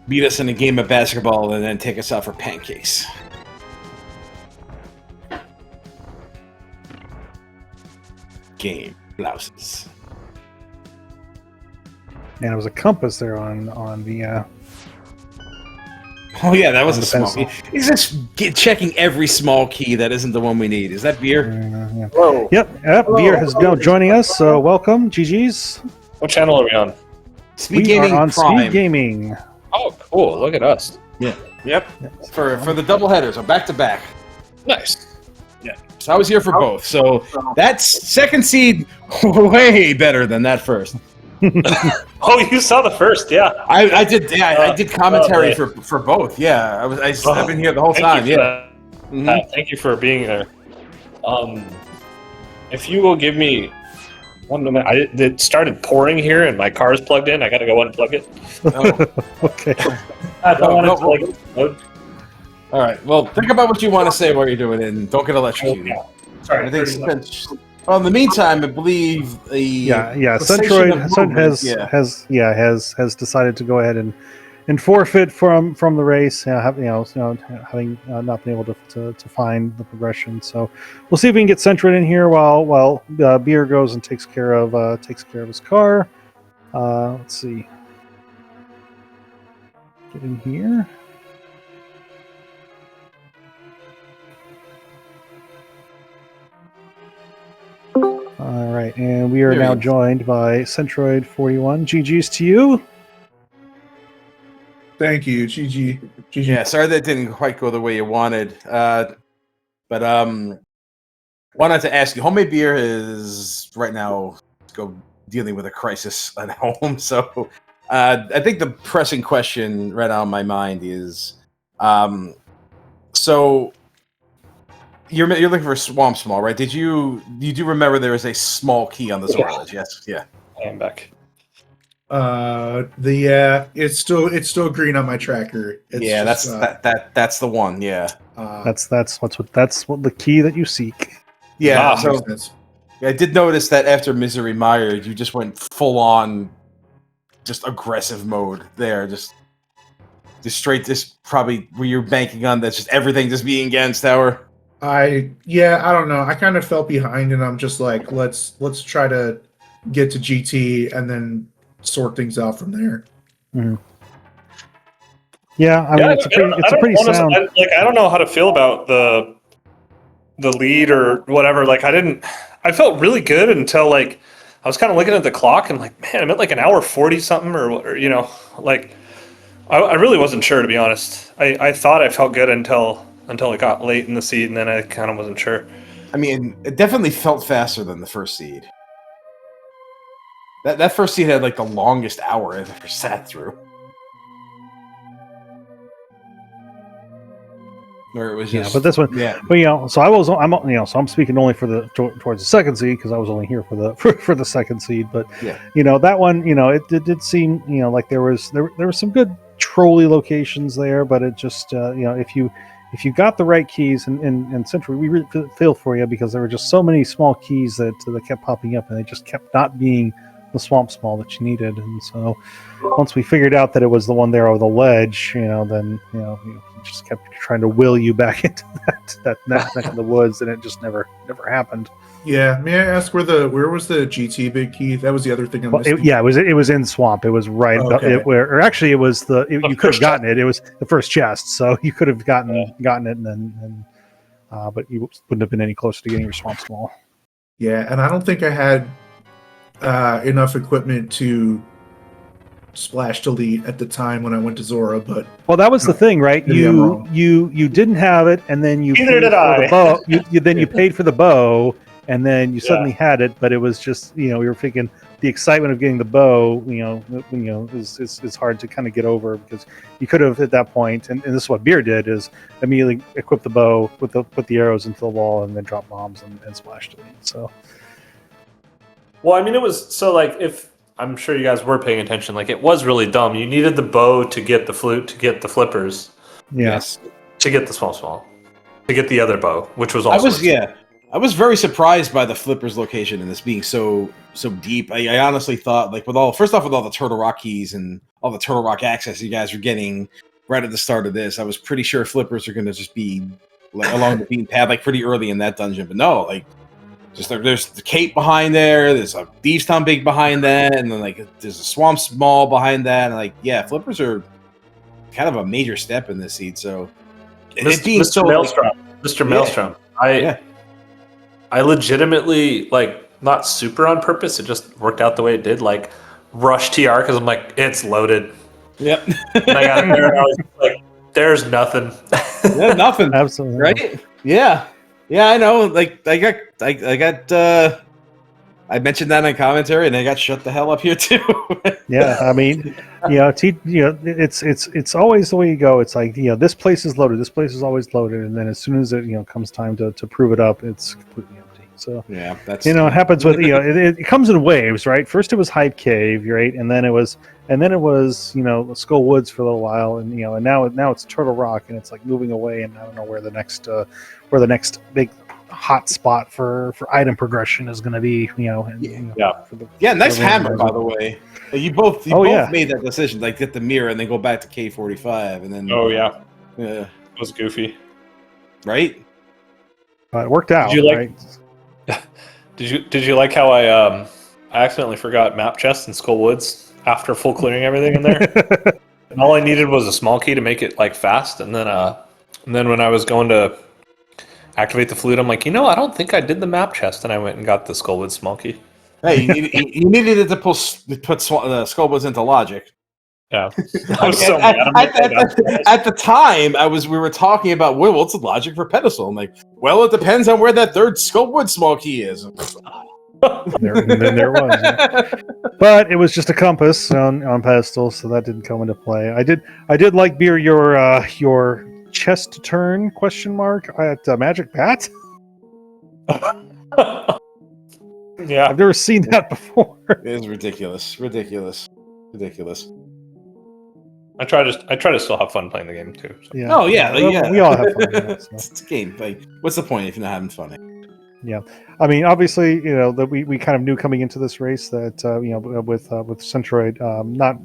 beat us in a game of basketball and then take us out for pancakes. Game blouses. And it was a compass there on the. Oh yeah, that was a small pencil. key. He's just checking every small key that isn't the one we need. Is that Beer? Yeah. Whoa. Yep, Beer has now joining us. So welcome, GG's. What channel are we on? We are on Prime. SpeedGaming. Oh, cool. Look at us. Yep. For the double headers, or back to back. Nice. Yeah. So I was here for both. So that's second seed way better than that first. Oh, you saw the first, yeah. I did. Yeah, I did commentary man. for both. Yeah, I've been here the whole time. Thank you for Yeah. that. Mhm. Thank you for being there. If you will give me 1 minute, it started pouring here, and my car is plugged in. I got to go unplug it. Oh. Okay. I don't want No, to plug it. All right. Well, think about what you want to say while you're doing it, and don't get electrocuted. Sorry. I think. Well, in the meantime, I believe the Yeah. cessation Centroid of movement, has decided to go ahead and forfeit from the race. Having not been able to find the progression. So we'll see if we can get Centroid in here while Beer goes and takes care of his car. Let's see. Get in here. All right, and we are There now he is. joined by Centroid41. GG's to you. Thank you, GG. GG. Yeah, sorry that didn't quite go the way you wanted. But wanted to ask you, Homemade Beer is right now dealing with a crisis at home. So I think the pressing question right now in my mind is, so you're looking for Swamp Small, right? You do remember there is a small key on the Zora Ledge? Yes, yeah. I am back. It's still green on my tracker. It's Yeah, just, that's the one. Yeah, That's what the key that you seek. yeah. So makes sense. I did notice that after Misery Mired, you just went full on, just aggressive mode there. Just straight. Just probably where you're banking on that's just everything just being Gans Tower. I don't know. I kind of felt behind, and I'm just like, let's try to get to GT and then sort things out from there. Mm-hmm. Yeah, I mean, it's a pretty sound. I don't know how to feel about the lead or whatever. Like, I felt really good until like I was kind of looking at the clock and like, man, I'm at like an hour 40 something or you know, like I really wasn't sure, to be honest. I thought I felt good until it got late in the seed, and then I kind of wasn't sure. I mean, it definitely felt faster than the first seed. That first seed had like the longest hour I've ever sat through. Or it was just, but this one, yeah. But I'm speaking only for towards the second seed because I was only here for the for the second seed. But Yeah. that one, it did seem like there were some good trolley locations there, but it just if you got the right keys and Centroid, we really feel for you because there were just so many small keys that kept popping up and they just kept not being the swamp small that you needed. And so once we figured out that it was the one there over the ledge, then he just kept trying to will you back into that neck in the woods, and it just never happened. Yeah, may I ask where was the GT big key? That was the other thing. It was in swamp. It was right actually it was you could have gotten it. It was the first chest, so you could have gotten it, and then but you wouldn't have been any closer to getting your swamp small. Yeah, and I don't think I had enough equipment to splash delete at the time when I went to Zora, but that was the thing, right? Maybe I'm wrong. You didn't have it, and then you Neither paid did for I. the bow. You paid for the bow, and then you suddenly had it, but it was just we were thinking the excitement of getting the bow, is hard to kind of get over because you could have at that point, and this is what Beer did, is immediately equip the bow, put the arrows into the wall, and then drop bombs and splash delete. So, well, I mean, it was so like if. I'm sure you guys were paying attention. Like, it was really dumb. You needed the bow to get the flute, to get the flippers. yes, to get the small, to get the other bow, which was also. I was very surprised by the flippers location and this being so deep. I honestly thought, like, with all the Turtle Rock keys and all the Turtle Rock access you guys were getting right at the start of this, I was pretty sure flippers are going to just be like along the beaten path, like pretty early in that dungeon. But no, like. Just there's the Cape behind there. There's a Thieves Town big behind that, and then like there's a Swamp Small behind that. And like, yeah, flippers are kind of a major step in this seed. So, Mr. Maelstrom, I legitimately like not super on purpose. It just worked out the way it did. Like rush TR because I'm like it's loaded. Yep. And I got there and I was like, there's nothing. Yeah, nothing. absolutely Right? Yeah. Yeah, I know. Like I mentioned that in commentary, and I got shut the hell up here too. Yeah, I mean, it's always the way you go. It's like this place is loaded. This place is always loaded, and then as soon as it comes time to prove it up, it's completely empty. So yeah, that's it happens with it comes in waves, right? First it was Hype Cave, right, and then it was Skull Woods for a little while, and and now it's Turtle Rock, and it's like moving away, and I don't know where the next big hot spot for item progression is going to be. Next Hammer, by the way. You both made that decision, like get the mirror and then go back to K45, and then yeah, it was goofy, right? It worked out. Did you like? Right? Did you like how I accidentally forgot map chest in Skull Woods after full clearing everything in there? And all I needed was a small key to make it like fast, and then when I was going to activate the flute, I'm like, I don't think I did the map chest, and I went and got the Skull Woods small key. Hey, you needed it to put Skull Woods into logic. Yeah, I was so mad. At the time, we were talking about what's the logic for pedestal. I'm like, well, it depends on where that third Skullwood small key is. there was, yeah. But it was just a compass on pedestal, so that didn't come into play. I did like Beer your chest turn ? At Magic Bat. Yeah, I've never seen that before. It is ridiculous. I try to still have fun playing the game too. So. Yeah. Oh yeah, yeah. We all have fun. So. It's a game. Like, what's the point if you're not having fun? Yeah, I mean, obviously, that we kind of knew coming into this race that with Centroid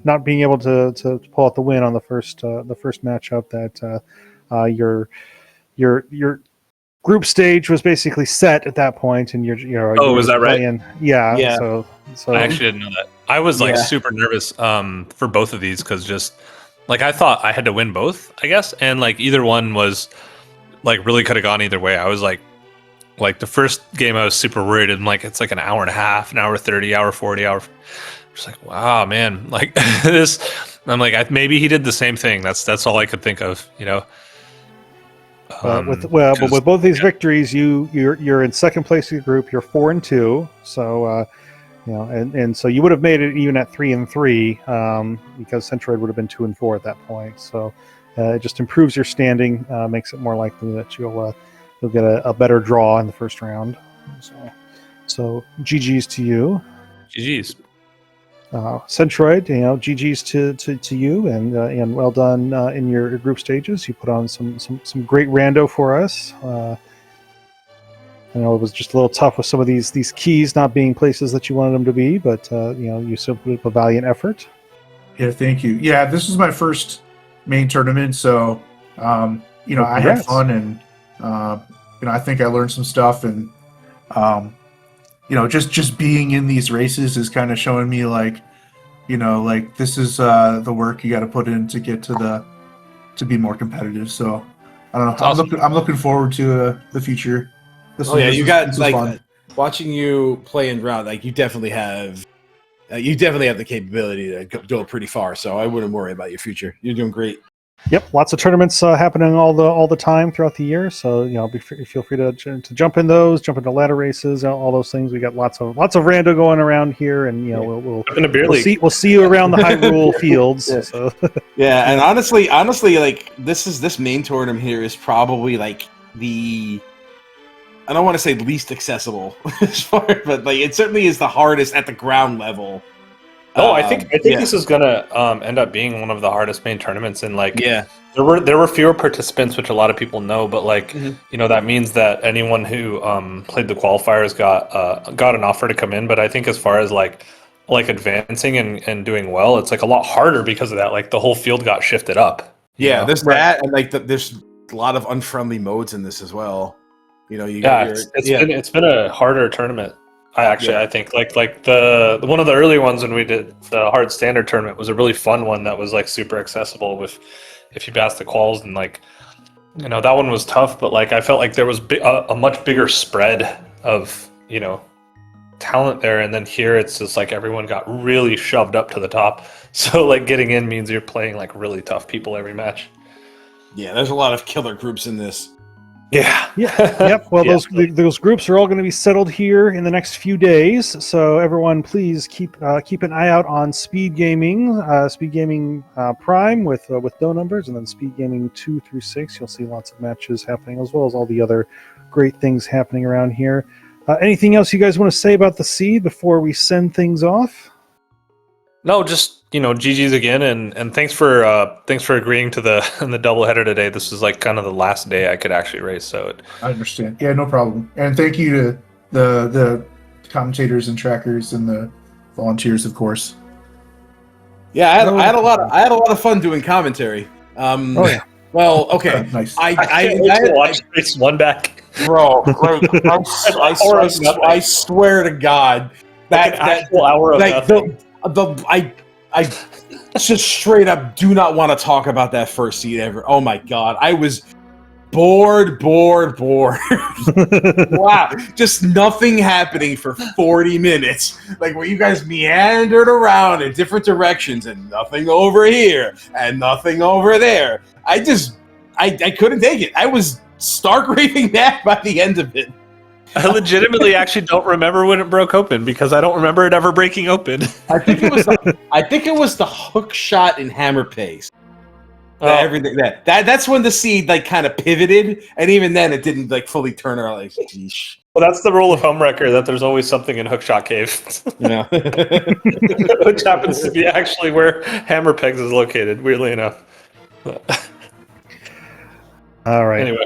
not being able to pull out the win on the first matchup, that your group stage was basically set at that point, and was that right? Yeah. So I actually didn't know that. I was super nervous for both of these because just like I thought I had to win both, I guess, and like either one was like really could have gone either way. I was like the first game I was super worried, and like it's like an hour and a half, an hour 30, hour 40, hour. Just like wow, man, like this I'm like, maybe he did the same thing. That's all I could think of, you know. But with both these victories, you're in second place in your group. You're 4-2, so you know, and so you would have made it even at 3-3 because Centroid would have been 2-4 at that point. So it just improves your standing, makes it more likely that you'll get a better draw in the first round. So GG's to you. GG's. Centroid, you know, GG's to you, and well done in your group stages. You put on some great rando for us. I know it was just a little tough with some of these keys not being places that you wanted them to be, but you know, you still put up a valiant effort. Yeah, thank you. Yeah, this is my first main tournament, so you know, I had fun, and you know, I think I learned some stuff, and you know, just being in these races is kind of showing me, like, you know, like, this is the work you got to put in to get to be more competitive. So I don't know. Awesome. I'm looking forward to the future. This fun. Watching you play in round, like, you definitely have the capability to go pretty far. So I wouldn't worry about your future. You're doing great. Yep, lots of tournaments happening all the time throughout the year. So, you know, feel free to jump in those, jump into ladder races, all those things. We got lots of rando going around here, and you know, we'll see you around the Hyrule fields. Yeah. So. Yeah, and honestly, like, this main tournament here is probably like I don't want to say least accessible as far, but like, it certainly is the hardest at the ground level. Oh, I think this is gonna end up being one of the hardest main tournaments. And like, yeah, there were fewer participants, which a lot of people know, but like, you know, that means that anyone who played the qualifiers got an offer to come in. But I think as far as like advancing and doing well, it's like a lot harder because of that. Like, the whole field got shifted up. Yeah, there's that, and like there's a lot of unfriendly modes in this as well. You know, it's been a harder tournament. I think like the one of the early ones when we did the hard standard tournament was a really fun one that was like super accessible with if you passed the quals, and like, you know, that one was tough, but like I felt like there was a much bigger spread of, you know, talent there, and then here it's just like everyone got really shoved up to the top. So like getting in means you're playing like really tough people every match. Yeah, there's a lot of killer groups in this. Yep. Well, those groups are all going to be settled here in the next few days. So everyone, please keep an eye out on SpeedGaming, SpeedGaming Prime with no numbers, and then SpeedGaming 2 through 6. You'll see lots of matches happening, as well as all the other great things happening around here. Anything else you guys want to say about the seed before we send things off? No, just, you know, GG's again, and thanks for agreeing to the doubleheader today. This is like kind of the last day I could actually race, so I understand. Yeah, no problem. And thank you to the commentators and trackers and the volunteers, of course. Yeah, I had a lot of fun doing commentary. Oh yeah. Well, okay. Nice. I watch race one back, bro. I swear to God, that actual hour of like nothing. I just straight up do not want to talk about that first seat ever. Oh my God, I was bored. Wow, just nothing happening for 40 minutes. Like, where you guys meandered around in different directions and nothing over here and nothing over there. I couldn't take it. I was stark raving mad by the end of it. I legitimately actually don't remember when it broke open because I don't remember it ever breaking open. I think it was the hook shot in hammer pace. Everything that's when the seed like kind of pivoted, and even then it didn't like fully turn around. Like, geesh. Well, that's the rule of Homewrecker, that there's always something in Hookshot Cave. Yeah. Which happens to be actually where Hammer Pegs is located, weirdly enough. All right. Anyway,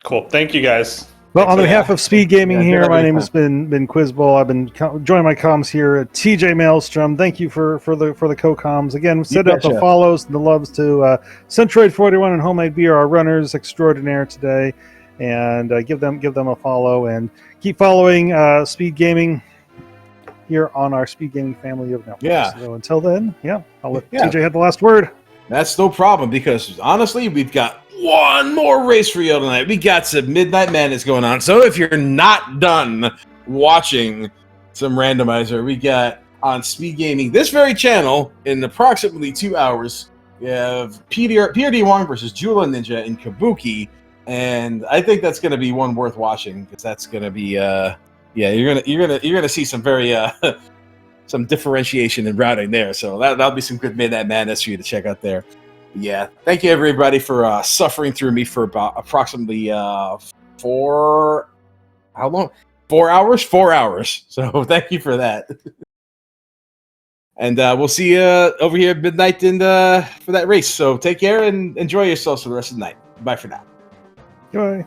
cool. Thank you guys. Well, on behalf of SpeedGaming here, my name has been Quizball. I've been joining my comms here at TJ Maelstrom. Thank you for the co-coms. Again, send out the follows and the loves to Centroid41 and Homemade Beer, our runners extraordinaire today, and give them a follow, and keep following SpeedGaming here on our SpeedGaming family of networks. Yeah. So until then, I'll let TJ have the last word. That's no problem, because honestly, we've got one more race for you tonight. We got some Midnight Madness going on. So if you're not done watching some randomizer, we got on Speed Gaming, this very channel, in approximately 2 hours. We have PRD Wong versus Jula Ninja in Kabuki, and I think that's going to be one worth watching because that's going to be you're gonna see some very some differentiation in routing there. So that'll be some good Midnight Madness for you to check out there. Yeah, thank you everybody for suffering through me for about approximately 4 hours. 4 hours. So thank you for that. And we'll see you over here at midnight for that race. So take care and enjoy yourselves for the rest of the night. Bye for now. Bye.